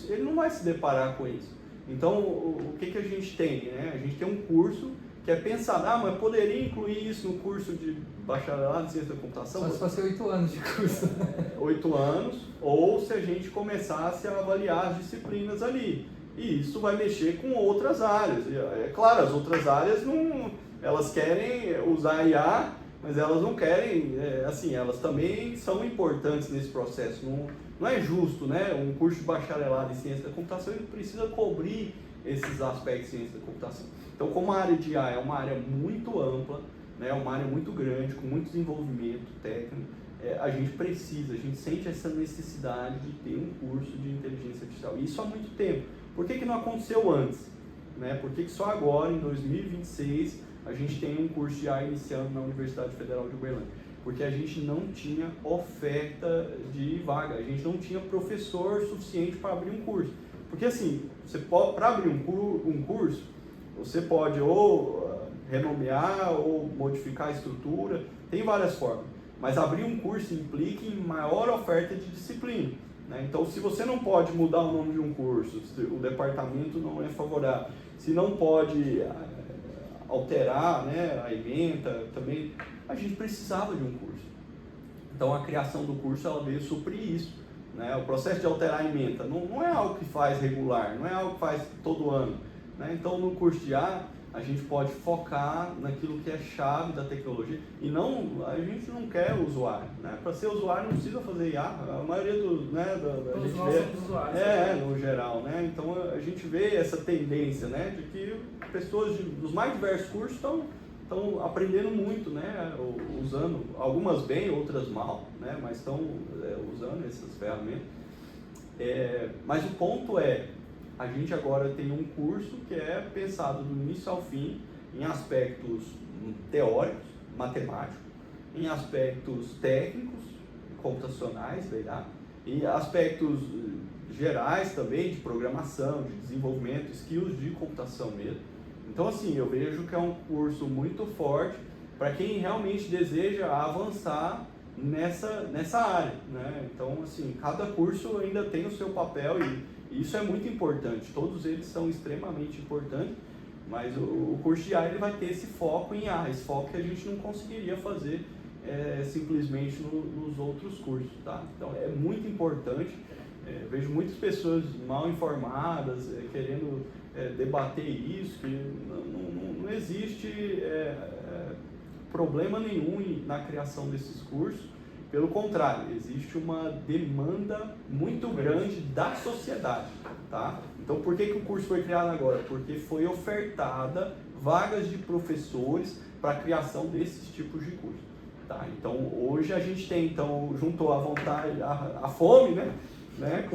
C: ele não vai se deparar com isso. Então, o que a gente tem? Né? A gente tem um curso que é pensado, mas poderia incluir isso no curso de bacharelado em ciência da computação?
A: Só se fosse 8 anos de curso.
C: 8 anos, ou se a gente começasse a avaliar as disciplinas ali. E isso vai mexer com outras áreas. É claro, as outras áreas elas querem usar IA, mas elas não querem, elas também são importantes nesse processo. Não é justo, né? Um curso de bacharelado em ciência da computação ele precisa cobrir esses aspectos de ciência da computação. Então, como a área de IA é uma área muito ampla, né? Uma área muito grande, com muito desenvolvimento técnico, a gente sente essa necessidade de ter um curso de inteligência artificial. E isso há muito tempo. Por que não aconteceu antes? Né? Por que só agora, em 2026, a gente tem um curso de IA iniciando na Universidade Federal de Uberlândia? Porque a gente não tinha oferta de vaga, a gente não tinha professor suficiente para abrir um curso. Porque assim, para abrir um curso, você pode ou renomear ou modificar a estrutura, tem várias formas. Mas abrir um curso implica em maior oferta de disciplina. Né? Então, se você não pode mudar o nome de um curso, se o departamento não é favorável, se não pode alterar, né, a ementa, também a gente precisava de um curso. Então, a criação do curso ela veio suprir isso. Né? O processo de alterar a ementa não é algo que faz regular, não é algo que faz todo ano. Né? Então, no curso de IA, a gente pode focar naquilo que é chave da tecnologia e a gente não quer o usuário, né? Para ser usuário não precisa fazer IA, a maioria da gente vê, usuários, no geral, né? Então a gente vê essa tendência, né, de que pessoas dos mais diversos cursos estão aprendendo muito, né, usando algumas bem, outras mal, né, mas estão usando essas ferramentas. Mas o ponto a gente agora tem um curso que é pensado do início ao fim em aspectos teóricos, matemáticos, em aspectos técnicos, computacionais, e aspectos gerais também de programação, de desenvolvimento, skills de computação mesmo. Então, assim, eu vejo que é um curso muito forte, para quem realmente deseja avançar nessa área, né? Então, assim, cada curso ainda tem o seu papel e isso é muito importante, todos eles são extremamente importantes, mas o curso de IA ele vai ter esse foco em IA, esse foco que a gente não conseguiria fazer simplesmente nos outros cursos, tá? Então, é muito importante, vejo muitas pessoas mal informadas, querendo debater isso, que não existe problema nenhum na criação desses cursos. Pelo contrário, existe uma demanda muito grande da sociedade, tá? Então, por que o curso foi criado agora? Porque foi ofertada vagas de professores para a criação desses tipos de cursos, tá? Então, hoje a gente tem, juntou a vontade, a fome, né?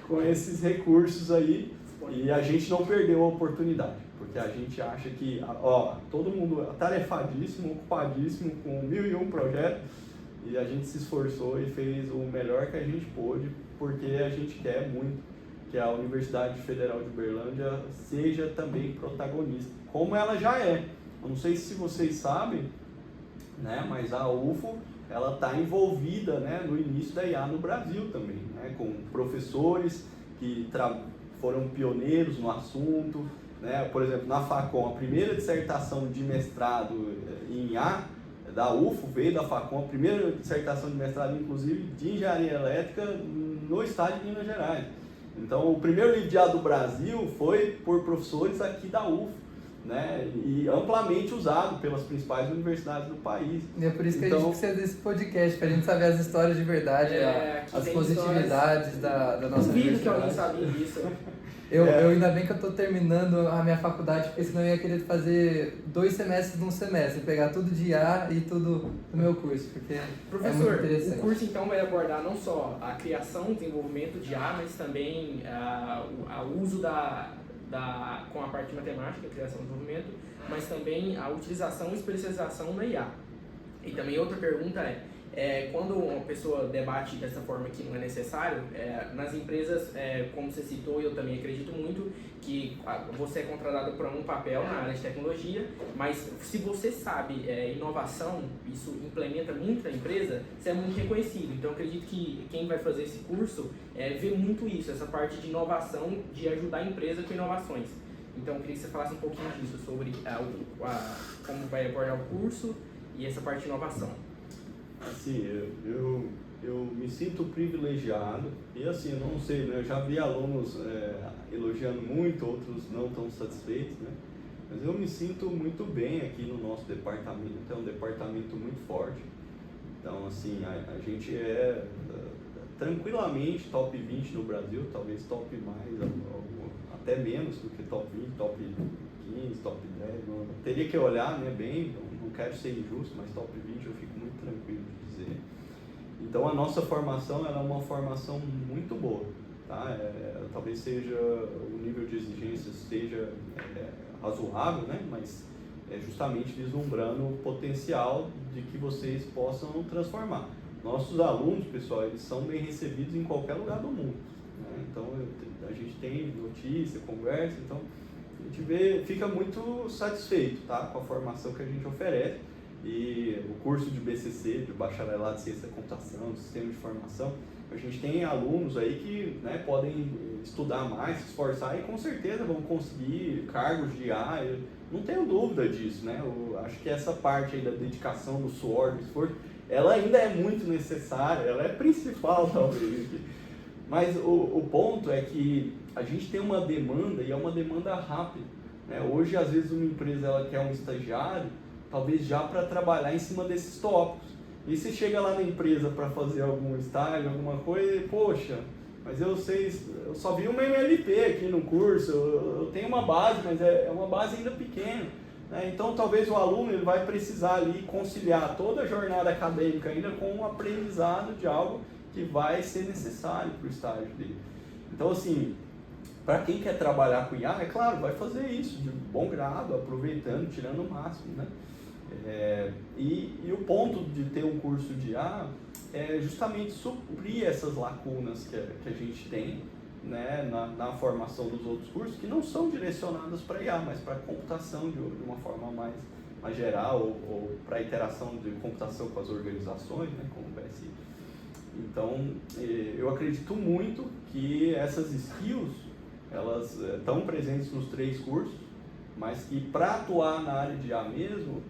C: Com esses recursos aí, e a gente não perdeu a oportunidade, porque a gente acha que, todo mundo atarefadíssimo, ocupadíssimo, com 1001 projetos, e a gente se esforçou e fez o melhor que a gente pôde, porque a gente quer muito que a Universidade Federal de Uberlândia seja também protagonista, como ela já é. Eu não sei se vocês sabem, né, mas a UFO ela está envolvida, né, no início da IA no Brasil também, né, com professores que foram pioneiros no assunto, né? Por exemplo, na Facom, a primeira dissertação de mestrado em IA da UFO veio da Facom, a primeira dissertação de mestrado, inclusive, de engenharia elétrica no estado de Minas Gerais. Então, o primeiro livro de IA do Brasil foi por professores aqui da UFO, né? E amplamente usado pelas principais universidades do país.
A: E é por isso que a gente precisa desse podcast, para a gente saber as histórias de verdade, as positividades da nossa
B: universidade. Que alguém sabia disso.
A: Eu ainda bem que eu estou terminando a minha faculdade, porque senão eu ia querer fazer 2 semestres num semestre, pegar tudo de IA e tudo do meu curso, porque
B: professor, é muito interessante. O curso então vai abordar não só a criação e desenvolvimento de IA, mas também o uso com a parte de matemática, criação e desenvolvimento, mas também a utilização e especialização na IA. E também outra pergunta quando uma pessoa debate dessa forma que não é necessário, nas empresas, como você citou, e eu também acredito muito, que você é contratado para um papel na área de tecnologia, mas se você sabe inovação, isso implementa muito na empresa, você é muito reconhecido. Então, eu acredito que quem vai fazer esse curso vê muito isso, essa parte de inovação, de ajudar a empresa com inovações. Então, eu queria que você falasse um pouquinho disso, sobre como vai abordar o curso e essa parte de inovação.
C: Assim, eu me sinto privilegiado e assim, eu não sei, né? Eu já vi alunos elogiando muito, outros não tão satisfeitos, né? Mas eu me sinto muito bem aqui no nosso departamento, é um departamento muito forte. Então, assim, a gente tranquilamente top 20 no Brasil, talvez top mais, até menos do que top 20, top 15, top 10. Não, teria que olhar, né, bem, não quero ser injusto, mas top 20 eu fico muito tranquilo de dizer. Então a nossa formação ela é uma formação muito boa, tá? Talvez seja o nível de exigência seja razoável, né? Mas justamente vislumbrando o potencial de que vocês possam transformar. Nossos alunos, pessoal, eles são bem recebidos em qualquer lugar do mundo, né? Então a gente tem notícia, conversa, então a gente fica muito satisfeito, tá, com a formação que a gente oferece. E o curso de BCC, de Bacharelado em Ciência da Computação, de Sistema de Formação, a gente tem alunos aí que, né, podem estudar mais, se esforçar e com certeza vão conseguir cargos de IA, eu não tenho dúvida disso, né? Eu acho que essa parte aí da dedicação, do suor, do esforço, ela ainda é muito necessária, ela é principal talvez. Mas o ponto é que a gente tem uma demanda e é uma demanda rápida, né? Hoje, às vezes, uma empresa ela quer um estagiário, talvez já para trabalhar em cima desses tópicos. E se chega lá na empresa para fazer algum estágio, alguma coisa, e, poxa, mas eu só vi uma MLP aqui no curso, eu tenho uma base, mas é uma base ainda pequena, né? Então talvez o aluno ele vai precisar ali conciliar toda a jornada acadêmica ainda com um aprendizado de algo que vai ser necessário para o estágio dele. Então, assim, para quem quer trabalhar com IA, é claro, vai fazer isso de bom grado, aproveitando, tirando o máximo, né? E o ponto de ter um curso de IA é justamente suprir essas lacunas que a gente tem, né, na formação dos outros cursos, que não são direcionadas para IA, mas para computação de uma forma mais geral, ou para interação de computação com as organizações, né, como o BSI. Então, eu acredito muito que essas skills, elas estão presentes nos 3 cursos, mas que para atuar na área de IA mesmo,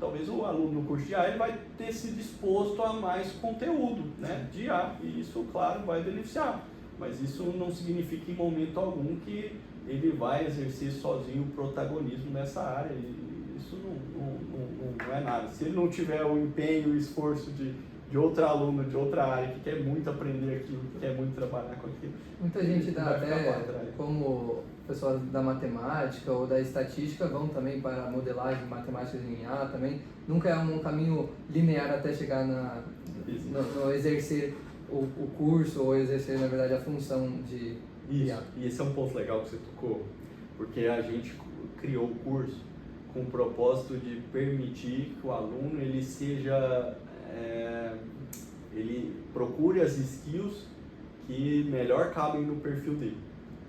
C: talvez o aluno do curso de IA ele vai ter se disposto a mais conteúdo, né, de IA, e isso, claro, vai beneficiar. Mas isso não significa em momento algum que ele vai exercer sozinho o protagonismo nessa área. E isso não é nada. Se ele não tiver o empenho e o esforço de outro aluno, de outra área, que quer muito aprender aquilo, que quer muito trabalhar com aquilo.
A: Muita gente como pessoas da matemática ou da estatística vão também para a modelagem matemática em IA também. Nunca é um caminho linear até chegar no exercer o curso ou exercer, na verdade, a função de IA.
C: E esse é um ponto legal que você tocou, porque a gente criou o curso com o propósito de permitir que o aluno ele seja... ele procure as skills que melhor cabem no perfil dele.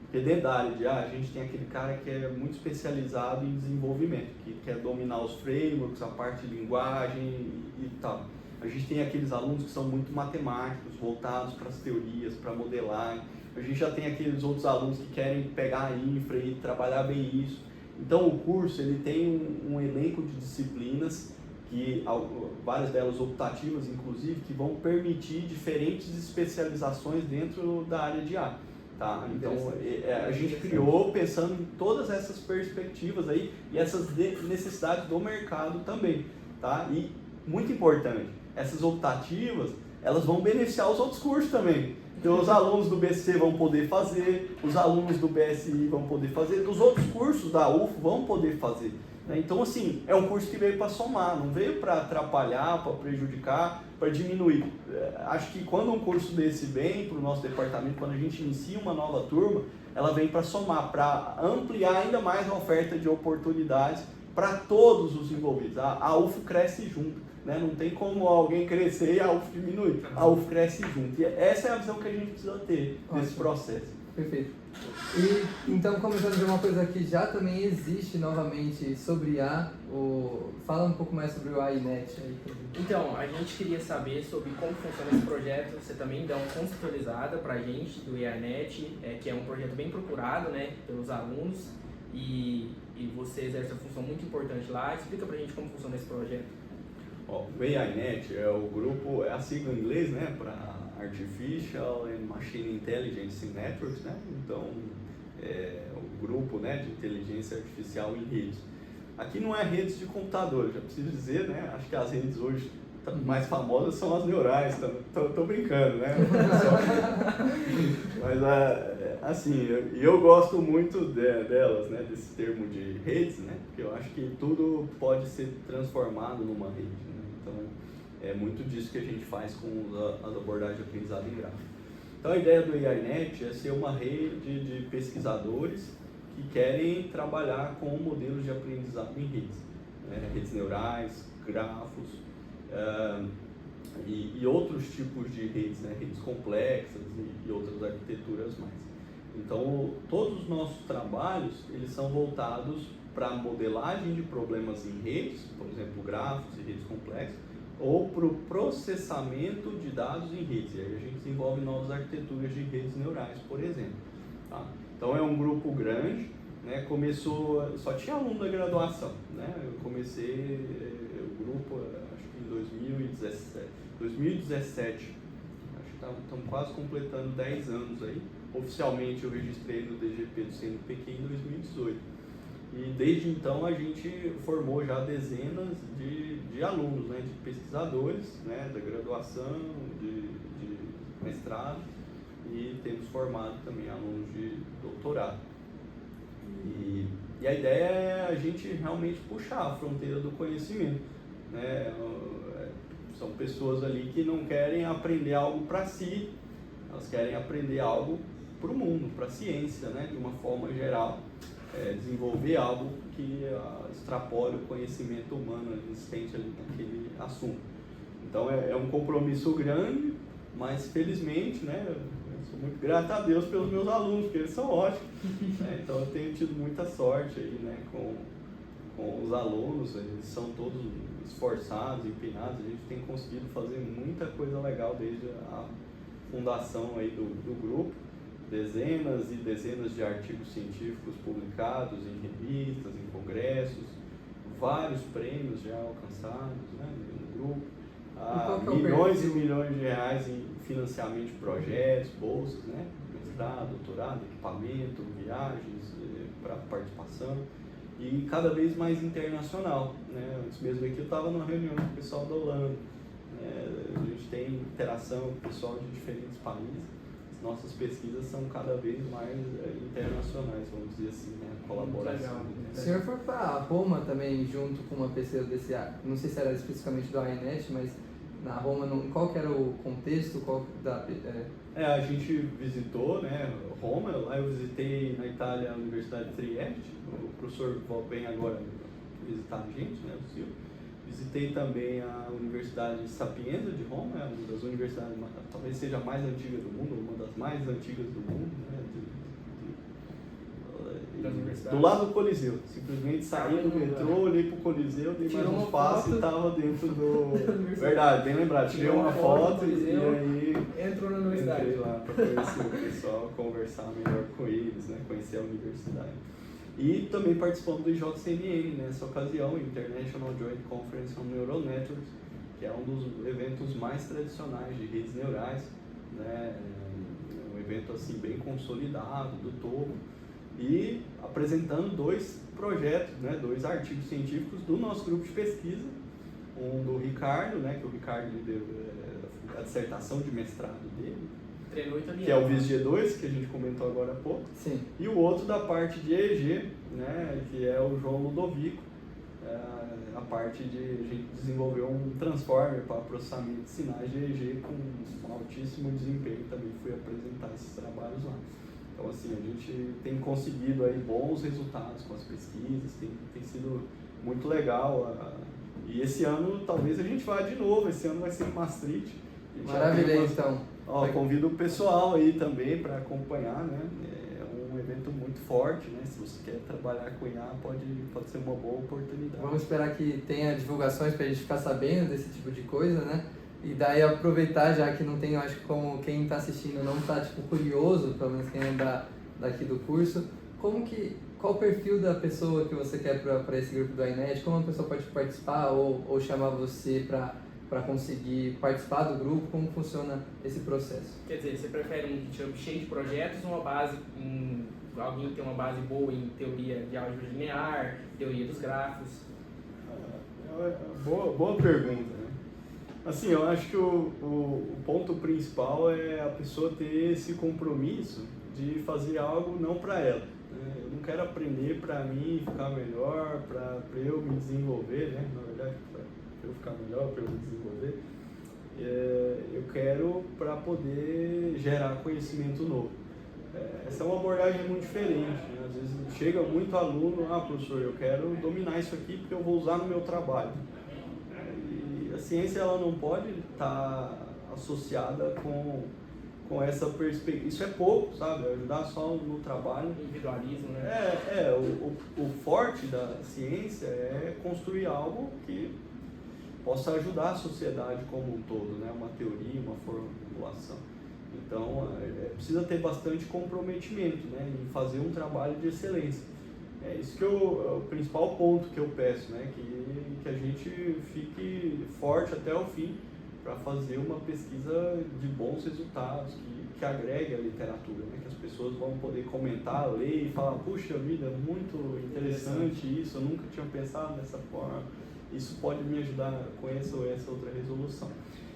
C: Porque dentro da área de IA, a gente tem aquele cara que é muito especializado em desenvolvimento, que quer dominar os frameworks, a parte de linguagem e tal. A gente tem aqueles alunos que são muito matemáticos, voltados para as teorias, para modelagem. A gente já tem aqueles outros alunos que querem pegar a infra e trabalhar bem isso. Então o curso ele tem um elenco de disciplinas, que várias delas optativas, inclusive, que vão permitir diferentes especializações dentro da área de IA. Tá? Então, a gente criou pensando em todas essas perspectivas aí e essas necessidades do mercado também. Tá? E, muito importante, essas optativas, elas vão beneficiar os outros cursos também. Então, os alunos do BC vão poder fazer, os alunos do BSI vão poder fazer, os outros cursos da UFO vão poder fazer. Então, assim, é um curso que veio para somar, não veio para atrapalhar, para prejudicar, para diminuir. Acho que quando um curso desse vem para o nosso departamento, quando a gente inicia uma nova turma, ela vem para somar, para ampliar ainda mais a oferta de oportunidades para todos os envolvidos. A UFO cresce junto, né? Não tem como alguém crescer e a UFO diminuir. A UFO cresce junto. E essa é a visão que a gente precisa ter nesse processo.
A: Perfeito. E então, começando a ver uma coisa que já também existe novamente sobre IA, fala um pouco mais sobre o AINET aí.
B: Então, a gente queria saber sobre como funciona esse projeto. Você também dá uma conceitualizada para a gente do IANET, que é um projeto bem procurado, né, pelos alunos, e você exerce uma função muito importante lá. Explica para a gente como funciona esse projeto.
C: O AINET é o grupo, é a sigla em inglês, né, para Artificial and Machine Intelligence Networks, né? Então, é o grupo, né, de inteligência artificial em redes. Aqui não é redes de computador, já preciso dizer, né? Acho que as redes hoje mais famosas são as neurais, tô brincando, né? Mas, assim, eu gosto muito delas, né? Desse termo de redes, né? Porque eu acho que tudo pode ser transformado numa rede, né? Então, é muito disso que a gente faz com as abordagens de aprendizado em gráfico. Então, a ideia do AINET é ser uma rede de pesquisadores que querem trabalhar com modelos de aprendizado em redes, né? Redes neurais, grafos e outros tipos de redes, né? Redes complexas e outras arquiteturas mais. Então, todos os nossos trabalhos eles são voltados para modelagem de problemas em redes, por exemplo, grafos e redes complexas, ou para o processamento de dados em redes. E aí a gente desenvolve novas arquiteturas de redes neurais, por exemplo. Tá? Então é um grupo grande, né? Começou, só tinha aluno da graduação, né? Eu comecei o grupo, acho que em 2017, acho que estamos quase completando 10 anos aí. Oficialmente eu registrei no DGP do CNPq em 2018. E desde então a gente formou já dezenas de alunos, né, de pesquisadores, né, da graduação, de mestrado, e temos formado também alunos de doutorado. E a ideia é a gente realmente puxar a fronteira do conhecimento, né? São pessoas ali que não querem aprender algo para si, elas querem aprender algo para o mundo, para a ciência, né, de uma forma geral. Desenvolver algo que extrapole o conhecimento humano existente ali naquele assunto. Então é um compromisso grande, mas felizmente, né, eu sou muito grato a Deus pelos meus alunos, porque eles são ótimos. Né, então eu tenho tido muita sorte aí, né, com com os alunos, eles são todos esforçados, empenhados, a gente tem conseguido fazer muita coisa legal desde a fundação aí do grupo, dezenas e dezenas de artigos científicos publicados em revistas, em congressos, vários prêmios já alcançados, né, no grupo, milhões e milhões de reais em financiamento de projetos, bolsas, né, mestrado, doutorado, equipamento, viagens para participação e cada vez mais internacional, né. Antes mesmo aqui eu estava numa reunião com o pessoal da Holanda, a gente tem interação com o pessoal de diferentes países. Nossas pesquisas são cada vez mais internacionais, vamos dizer assim, né? Colaboração.
A: O senhor foi para Roma também, junto com uma pesquisa desse, não sei se era especificamente do AENET, mas na Roma, qual que era o contexto?
C: A gente visitou, né, Roma, lá eu visitei na Itália a Universidade de Trieste, o professor vem agora visitar a gente, né, o Silvio. Visitei também a Universidade Sapienza de Roma, é uma das universidades, talvez seja a mais antiga do mundo, uma das mais antigas do mundo, né? Do lado do Coliseu. Simplesmente saí do metrô, olhei pro Coliseu, dei mais uns passos e estava dentro do... Verdade, bem lembrado. Tirei uma foto e aí
B: entrou na universidade.
C: Entrei lá para conhecer o pessoal, conversar melhor com eles, né? Conhecer a universidade. E também participamos do IJCNN nessa ocasião, International Joint Conference on Neural Networks, que é um dos eventos mais tradicionais de redes neurais, né? Um evento assim bem consolidado, do topo, e apresentando 2 projetos, né? 2 artigos científicos do nosso grupo de pesquisa, um do Ricardo, né? Que o Ricardo deu a dissertação de mestrado dele, que é o VIS-G2, que a gente comentou agora há pouco.
A: Sim.
C: E o outro da parte de EEG, né, que é o João Ludovico, a parte de a gente desenvolveu um transformer para processamento de sinais de EEG com um altíssimo desempenho, também fui apresentar esses trabalhos lá. Então assim, a gente tem conseguido aí bons resultados com as pesquisas, tem sido muito legal. E esse ano talvez a gente vá de novo, esse ano vai ser em Maastricht.
A: Maravilha, então.
C: Convido o pessoal aí também para acompanhar, né? É um evento muito forte, né? Se você quer trabalhar com IA, pode ser uma boa oportunidade.
A: Vamos esperar que tenha divulgações para a gente ficar sabendo desse tipo de coisa, né? E daí aproveitar, já que não tem, eu acho que como quem está assistindo não está tipo, curioso, pelo menos quem é daqui do curso, qual o perfil da pessoa que você quer para esse grupo do AENET? Como a pessoa pode participar ou chamar você para conseguir participar do grupo? Como funciona esse processo?
B: Quer dizer, você prefere um GitHub cheio de projetos ou uma base, alguém que tem uma base boa em teoria de álgebra linear, teoria dos grafos?
C: Boa pergunta, né? Assim, eu acho que o ponto principal é a pessoa ter esse compromisso de fazer algo não para ela, né? Eu não quero aprender para mim ficar melhor, para eu me desenvolver, né? Na verdade, para eu ficar melhor, para eu me desenvolver. Eu quero para poder gerar conhecimento novo. Essa é uma abordagem muito diferente, né? Às vezes chega muito aluno, professor, eu quero dominar isso aqui porque eu vou usar no meu trabalho. E a ciência ela não pode estar associada com essa perspectiva. Isso é pouco, sabe? Ajudar só no trabalho.
B: Individualismo, né?
C: O forte da ciência é construir algo que possa ajudar a sociedade como um todo, né? Uma teoria, uma formulação. Então, precisa ter bastante comprometimento, né? Em fazer um trabalho de excelência. É isso que é o principal ponto que eu peço, né? Que a gente fique forte até o fim para fazer uma pesquisa de bons resultados, que agregue a literatura, né? Que as pessoas vão poder comentar, ler e falar, puxa vida, muito interessante isso, eu nunca tinha pensado dessa forma, isso pode me ajudar com essa ou essa outra resolução.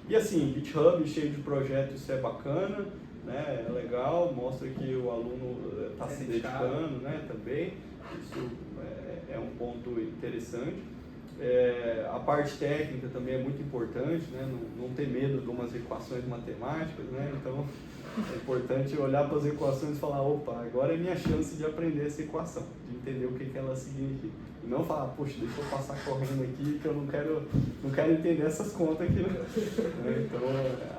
C: E assim, GitHub cheio de projetos, isso é bacana, né? É legal, mostra que o aluno está se dedicando, né? Também, isso é um ponto interessante. A parte técnica também é muito importante, né? Não ter medo de umas equações matemáticas, né? Então é importante olhar para as equações e falar, opa, agora é minha chance de aprender essa equação, de entender o que ela significa. E não falar, poxa, deixa eu passar correndo aqui que eu não quero entender essas contas aqui. Né? Então,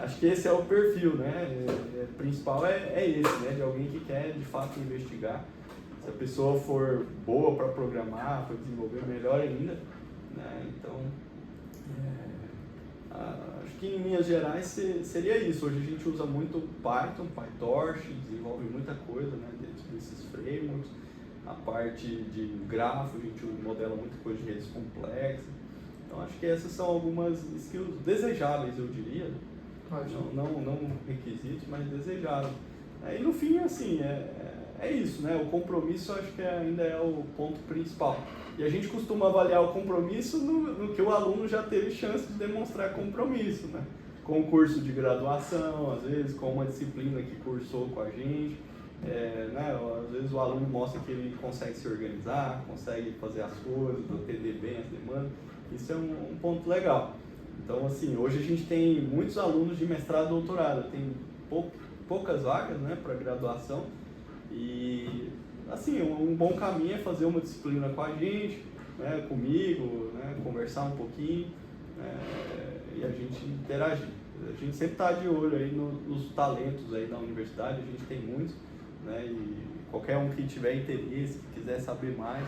C: acho que esse é o perfil, né? Principal é esse, né? De alguém que quer de fato investigar, Se a pessoa for boa para programar, para desenvolver, melhor ainda, né? Então, acho que em linhas gerais seria isso. Hoje a gente usa muito Python, PyTorch, desenvolve muita coisa, né, dentro desses frameworks. A parte de grafo, a gente modela muita coisa de redes complexas. Então acho que essas são algumas skills desejáveis, eu diria. Não requisitos, mas desejáveis. E no fim, assim, é isso, né? O compromisso acho que ainda é o ponto principal. E a gente costuma avaliar o compromisso no que o aluno já teve chance de demonstrar compromisso, né? Com o curso de graduação, às vezes com uma disciplina que cursou com a gente. Né? Às vezes o aluno mostra que ele consegue se organizar, consegue fazer as coisas, atender bem as demandas. Isso é um ponto legal. Então, assim, hoje a gente tem muitos alunos de mestrado e doutorado, tem poucas vagas, né, para graduação. E, assim, um bom caminho é fazer uma disciplina com a gente, né, comigo, né, conversar um pouquinho, e a gente interagir. A gente sempre está de olho aí nos talentos aí da universidade, a gente tem muitos, né, e qualquer um que tiver interesse, que quiser saber mais,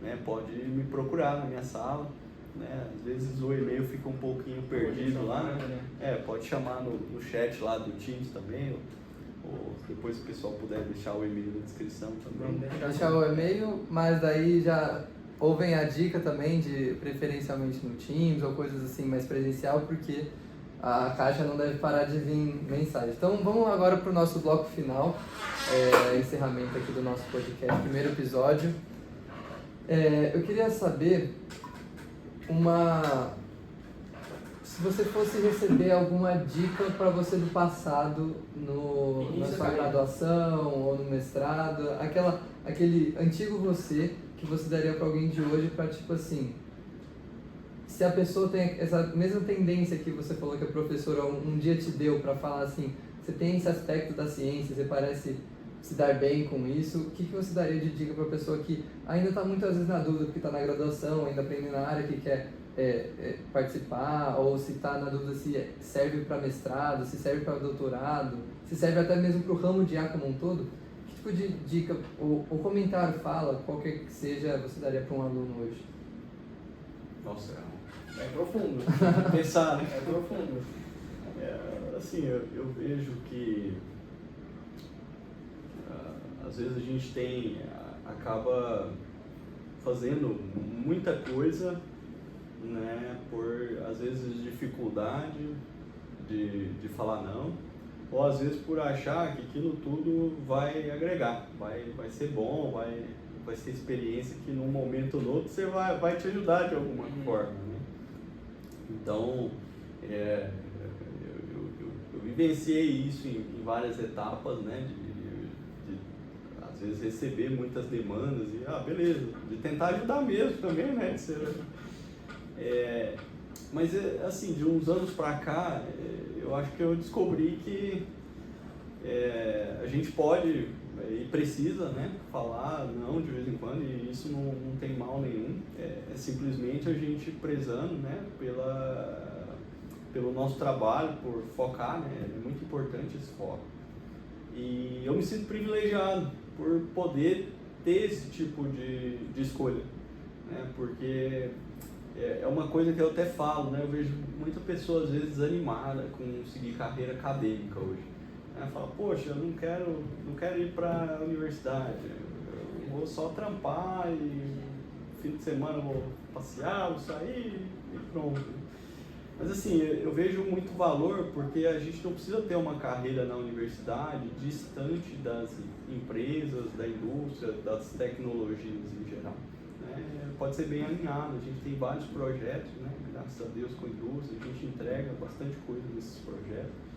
C: né, pode me procurar na minha sala, né, às vezes o e-mail fica um pouquinho perdido lá, né, pode chamar no chat lá do Teams também, ou depois se o pessoal puder deixar o e-mail na descrição também.
A: Deixar o e-mail, mas daí já ou vem a dica também de preferencialmente no Teams ou coisas assim mais presencial, porque a caixa não deve parar de vir mensagem. Então vamos agora para o nosso bloco final, encerramento aqui do nosso podcast, primeiro episódio. Eu queria saber se você fosse receber alguma dica para você do passado na sua graduação ou no mestrado, aquele antigo você que você daria para alguém de hoje para, tipo assim, se a pessoa tem essa mesma tendência que você falou que a professora um dia te deu para falar assim, você tem esse aspecto da ciência, você parece se dar bem com isso, o que você daria de dica para a pessoa que ainda está muitas vezes na dúvida, porque está na graduação, ainda aprendendo na área, que quer participar, ou se está na dúvida se serve para mestrado, se serve para doutorado, se serve até mesmo para o ramo de IA como um todo? Que tipo de dica, o comentário fala, qualquer que seja, você daria para um aluno hoje?
C: Nossa,
B: é profundo.
C: Pensar, né?
B: É profundo.
C: Assim, eu vejo que às vezes a gente acaba fazendo muita coisa, né, por às vezes dificuldade de falar não, ou às vezes por achar que aquilo tudo vai agregar, vai ser bom, vai ser experiência que num momento ou no outro você vai te ajudar de alguma forma, né? Então, eu vivenciei isso em várias etapas, né, de às vezes receber muitas demandas e, beleza, de tentar ajudar mesmo também, né, mas assim, de uns anos pra cá, eu acho que eu descobri que a gente pode e precisa, né, falar não de vez em quando, e isso não tem mal nenhum, é simplesmente a gente prezando, né, pelo nosso trabalho, por focar, né, é muito importante esse foco. E eu me sinto privilegiado por poder ter esse tipo de escolha, né, porque é uma coisa que eu até falo, né, eu vejo muita pessoa às vezes desanimada com seguir carreira acadêmica hoje. Fala, poxa, eu não quero ir para a universidade, eu vou só trampar e fim de semana eu vou passear, vou sair e pronto. Mas assim, eu vejo muito valor porque a gente não precisa ter uma carreira na universidade distante das empresas, da indústria, das tecnologias em geral, né? Pode ser bem alinhado, a gente tem vários projetos, né? Graças a Deus com a indústria, a gente entrega bastante coisa nesses projetos.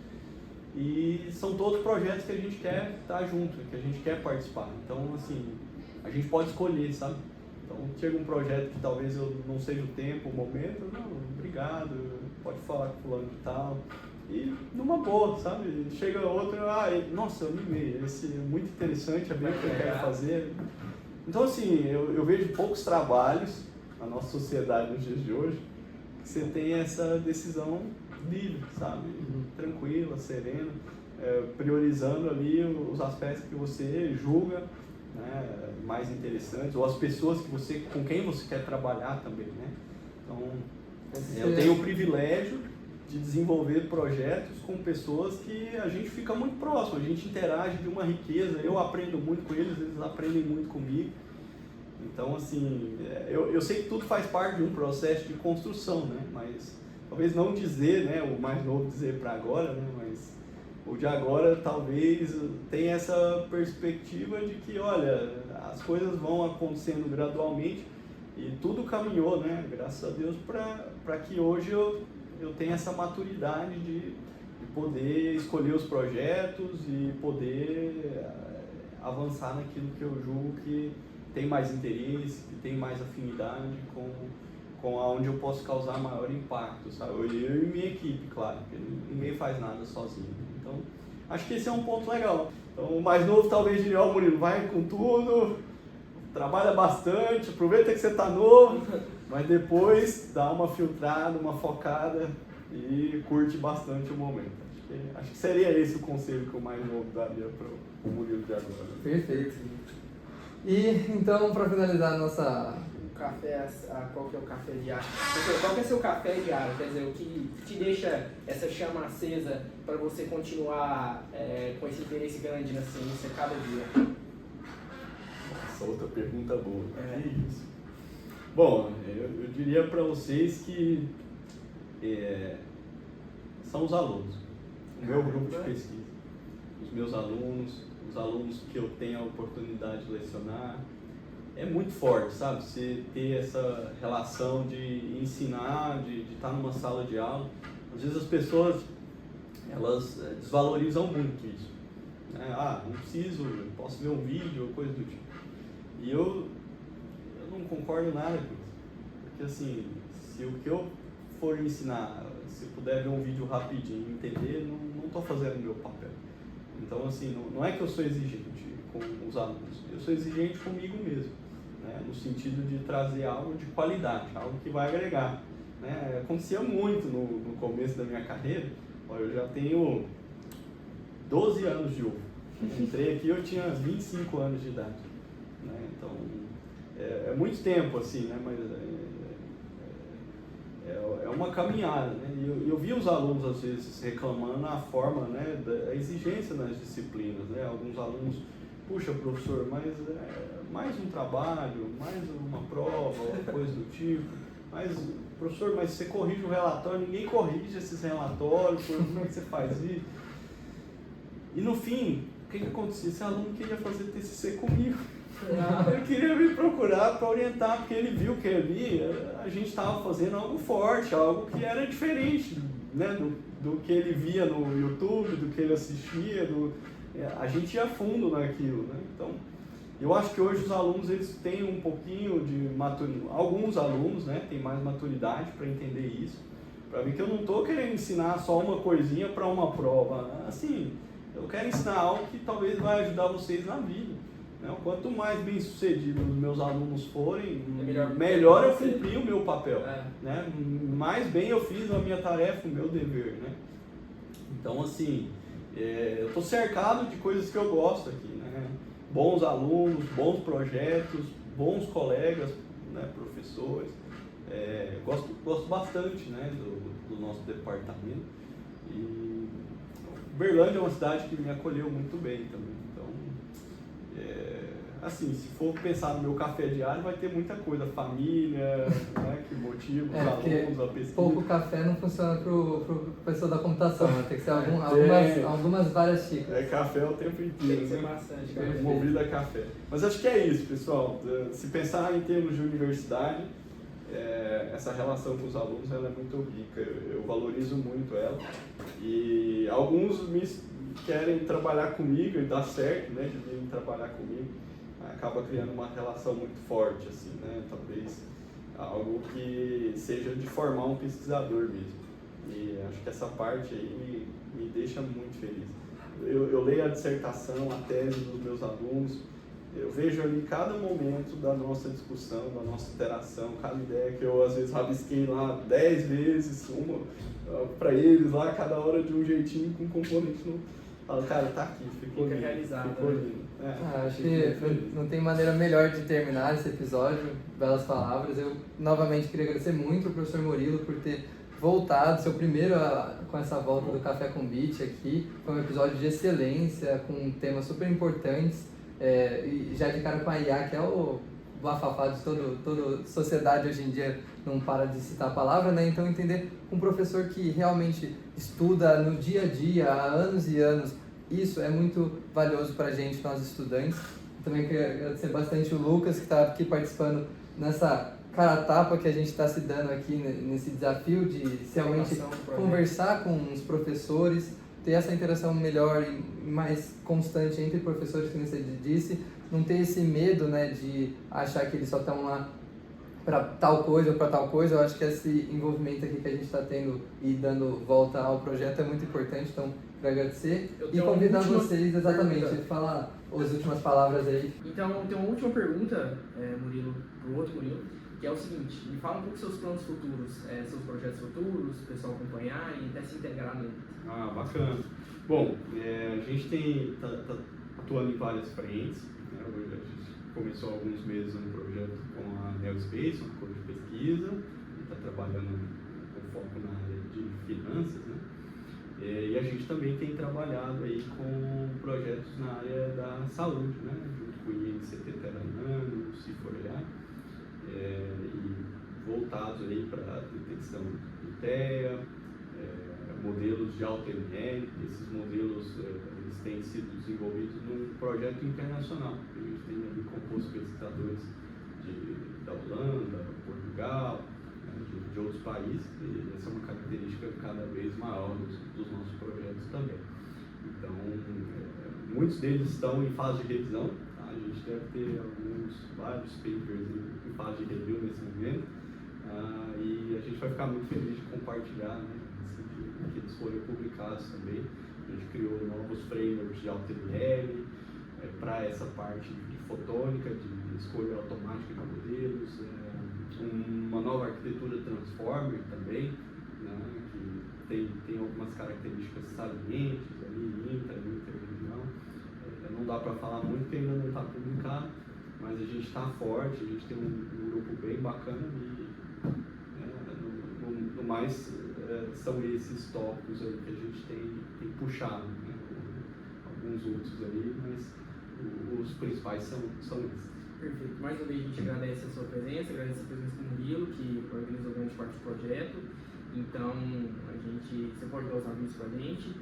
C: E são todos projetos que a gente quer estar junto, que a gente quer participar. Então, assim, a gente pode escolher, sabe? Então, chega um projeto que talvez eu não seja o tempo, o momento, não, obrigado, pode falar com fulano de tal. E numa boa, sabe? Chega outro, nossa, eu animei, esse é muito interessante, é bem o que eu quero fazer. Então, assim, eu vejo poucos trabalhos na nossa sociedade nos dias de hoje que você tem essa decisão livre, sabe? Tranquila, serena, priorizando ali os aspectos que você julga né, mais interessantes, ou as pessoas com quem você quer trabalhar também, né? Então, eu tenho o privilégio de desenvolver projetos com pessoas que a gente fica muito próximo, a gente interage de uma riqueza, eu aprendo muito com eles aprendem muito comigo. Então, assim, eu sei que tudo faz parte de um processo de construção, né? Mas talvez não dizer, né? O mais novo dizer para agora, né? Mas o de agora talvez tenha essa perspectiva de que, olha, as coisas vão acontecendo gradualmente e tudo caminhou, né? Graças a Deus para que hoje eu tenha essa maturidade de poder escolher os projetos e poder avançar naquilo que eu julgo que tem mais interesse, que tem mais afinidade com aonde eu posso causar maior impacto, sabe? Eu e minha equipe, claro, porque ninguém faz nada sozinho. Então, acho que esse é um ponto legal. Então, o mais novo talvez diria, Murilo, vai com tudo, trabalha bastante, aproveita que você está novo, mas depois dá uma filtrada, uma focada e curte bastante o momento. Acho que seria esse o conselho que o mais novo daria para o Murilo de agora.
A: Perfeito. E então, para finalizar a nossa...
B: O café, qual que é o café diário? Qual que é o seu café diário? Quer dizer, o que te deixa essa chama acesa para você continuar com esse interesse grande na ciência cada dia?
C: Nossa, outra pergunta boa. Que isso? Bom, eu diria para vocês que são os alunos, o meu grupo de pesquisa, os meus alunos, os alunos que eu tenho a oportunidade de lecionar. É muito forte, sabe? Você ter essa relação de ensinar, de estar numa sala de aula. Às vezes as pessoas, elas desvalorizam muito isso. Né? Não preciso, eu posso ver um vídeo ou coisa do tipo. E eu não concordo nada com isso. Porque assim, se o que eu for ensinar, se eu puder ver um vídeo rapidinho e entender, não estou fazendo o meu papel. Então assim, não é que eu sou exigente com os alunos, eu sou exigente comigo mesmo, né? No sentido de trazer algo de qualidade, algo que vai agregar, né? Acontecia muito no começo da minha carreira. Eu já tenho 12 anos de UFO, entrei aqui eu tinha 25 anos de idade, né? Então é muito tempo assim, né? Mas é uma caminhada, né? E eu vi os alunos às vezes reclamando a forma, né, da exigência nas disciplinas, né? Alguns alunos, puxa professor, mas mais um trabalho, mais uma prova, coisa do tipo, mas professor, mas você corrige o relatório, ninguém corrige esses relatórios, como é que você faz isso? E no fim, o que acontecia? Esse aluno queria fazer TCC comigo. Ele queria me procurar para orientar, porque ele viu que ali a gente estava fazendo algo forte, algo que era diferente, né, do que ele via no YouTube, do que ele assistia, a gente ia a fundo naquilo, né? Então, eu acho que hoje os alunos eles têm um pouquinho de maturidade, alguns alunos, né, têm mais maturidade para entender isso, para ver que eu não estou querendo ensinar só uma coisinha para uma prova, assim, eu quero ensinar algo que talvez vai ajudar vocês na vida. Quanto mais bem sucedidos os meus alunos forem, melhor eu cumpri o meu papel, né? Mais bem eu fiz a minha tarefa, o meu dever, né? Então assim, eu estou cercado de coisas que eu gosto aqui, né? Bons alunos, bons projetos, bons colegas, né? Professores, gosto bastante, né? do nosso departamento. E Uberlândia é uma cidade que me acolheu muito bem também. Assim, se for pensar no meu café diário, vai ter muita coisa, família, né, que motiva os alunos, a pesquisa.
A: Pouco café não funciona pro pessoa da computação, né? Tem que ser algumas várias xícaras.
C: Café o tempo inteiro, né? Bastante, movido a café. Mas acho que é isso, pessoal. Se pensar em termos de universidade, essa relação com os alunos ela é muito rica. Eu valorizo muito ela. E alguns querem trabalhar comigo e dá certo, né, de virem trabalhar comigo, acaba criando uma relação muito forte, assim, né, talvez algo que seja de formar um pesquisador mesmo. E acho que essa parte aí me deixa muito feliz. Eu leio a dissertação, a tese dos meus alunos, eu vejo ali cada momento da nossa discussão, da nossa interação, cada ideia que eu às vezes rabisquei lá 10 vezes, uma para eles lá, cada hora de um jeitinho, com um componente novo. Fala, cara, tá aqui, ficou
B: Fica
C: lindo,
B: realizado,
C: ficou
B: né?
C: lindo.
A: Acho
C: fico
A: que
C: muito feliz.
A: não tem maneira melhor de terminar esse episódio. Belas palavras. Eu novamente queria agradecer muito ao professor Murilo por ter voltado, seu primeiro com essa volta do Café com Beat aqui. Foi um episódio de excelência, com temas super importantes. E já de cara com a IA, que é o bafafá de toda sociedade hoje em dia, não para de citar a palavra, né? Então entender um professor que realmente estuda no dia a dia, há anos e anos, isso é muito valioso para a gente, nós estudantes. Também queria agradecer bastante o Lucas, que está aqui participando nessa cara a tapa que a gente está se dando aqui nesse desafio de realmente conversar com os professores, ter essa interação melhor e mais constante entre professores, como você disse, não ter esse medo, né, de achar que eles só estão lá para tal coisa ou para tal coisa. Eu acho que esse envolvimento aqui que a gente está tendo e dando volta ao projeto é muito importante, então quero agradecer e convidar vocês exatamente a falar as últimas palavras aí.
B: Então, tem uma última pergunta, Murilo, pro outro Murilo, que é o seguinte: me fala um pouco seus planos futuros, seus projetos futuros, o pessoal acompanhar e até se integrar nele.
C: Bacana. Bom, a gente tá atuando em várias frentes, né? Hoje a gente começou há alguns meses um projeto com a Neospace, uma coisa de pesquisa, e está trabalhando com foco na área de finanças, né? E a gente também tem trabalhado aí com projetos na área da saúde, né? Junto com o INCT Teranano, o CIFOR-EA, e voltados aí para a detecção de TEA, modelos de AutoML. Esses modelos eles têm sido desenvolvidos num projeto internacional. A gente tem ali composto pesquisadores da Holanda, Portugal, de outros países, e essa é uma característica cada vez maior dos nossos projetos também. Então, muitos deles estão em fase de revisão, tá? A gente deve ter vários papers em fase de review nesse momento, e a gente vai ficar muito feliz de compartilhar, né, assim que eles forem publicados também. A gente criou novos frameworks de AutoML para essa parte de fotônica, de escolha automática de modelos, uma nova arquitetura Transformer também, né, que tem algumas características salientes ali, interregião. Não dá para falar muito porque ainda não está publicado, mas a gente está forte, a gente tem um grupo bem bacana e no mais são esses tópicos aí que a gente tem puxado, né? Alguns outros ali, mas os principais são esses.
B: Perfeito. Mais uma vez a gente agradece a sua presença, agradece a presença do Murilo, que organizou grande parte do projeto. Então, você pode dar os avisos para a gente.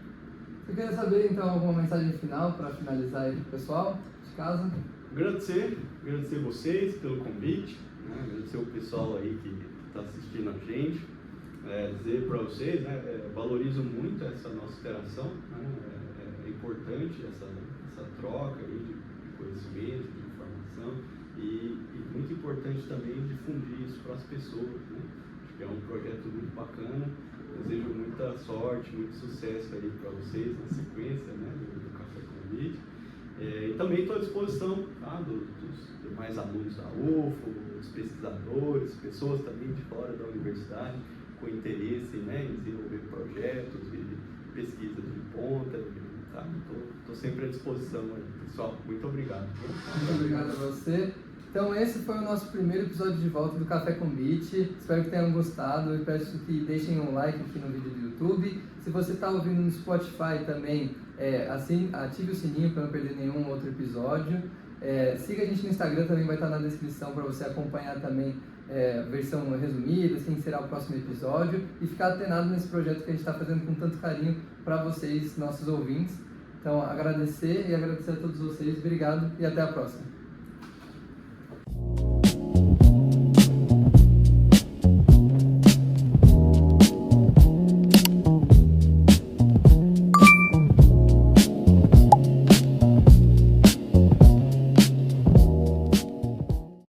A: Eu queria saber, então, alguma mensagem final para finalizar aí pro pessoal de casa.
C: Agradecer vocês pelo convite, né? Agradecer o pessoal aí que está assistindo a gente. Dizer para vocês, né, valorizo muito essa nossa interação, né? É importante essa troca aí de conhecimento, de informação, e muito importante também difundir isso para as pessoas, né? Acho que é um projeto muito bacana. Desejo muita sorte, muito sucesso aí para vocês na sequência, né, do Café com Beat. E também estou à disposição, tá, dos demais alunos da UFO, dos pesquisadores, pessoas também de fora da universidade com interesse, né, em desenvolver projetos e pesquisa de ponta. Tá? Estou sempre à disposição aí, pessoal. Muito obrigado.
A: Muito obrigado a você. Então esse foi o nosso primeiro episódio de volta do Café com Beat. Espero que tenham gostado e peço que deixem um like aqui no vídeo do YouTube. Se você está ouvindo no Spotify também, ative o sininho para não perder nenhum outro episódio. Siga a gente no Instagram, também vai estar na descrição para você acompanhar também a versão resumida, quem será o próximo episódio, e ficar atenado nesse projeto que a gente está fazendo com tanto carinho para vocês, nossos ouvintes. Então agradecer a todos vocês, obrigado e até a próxima.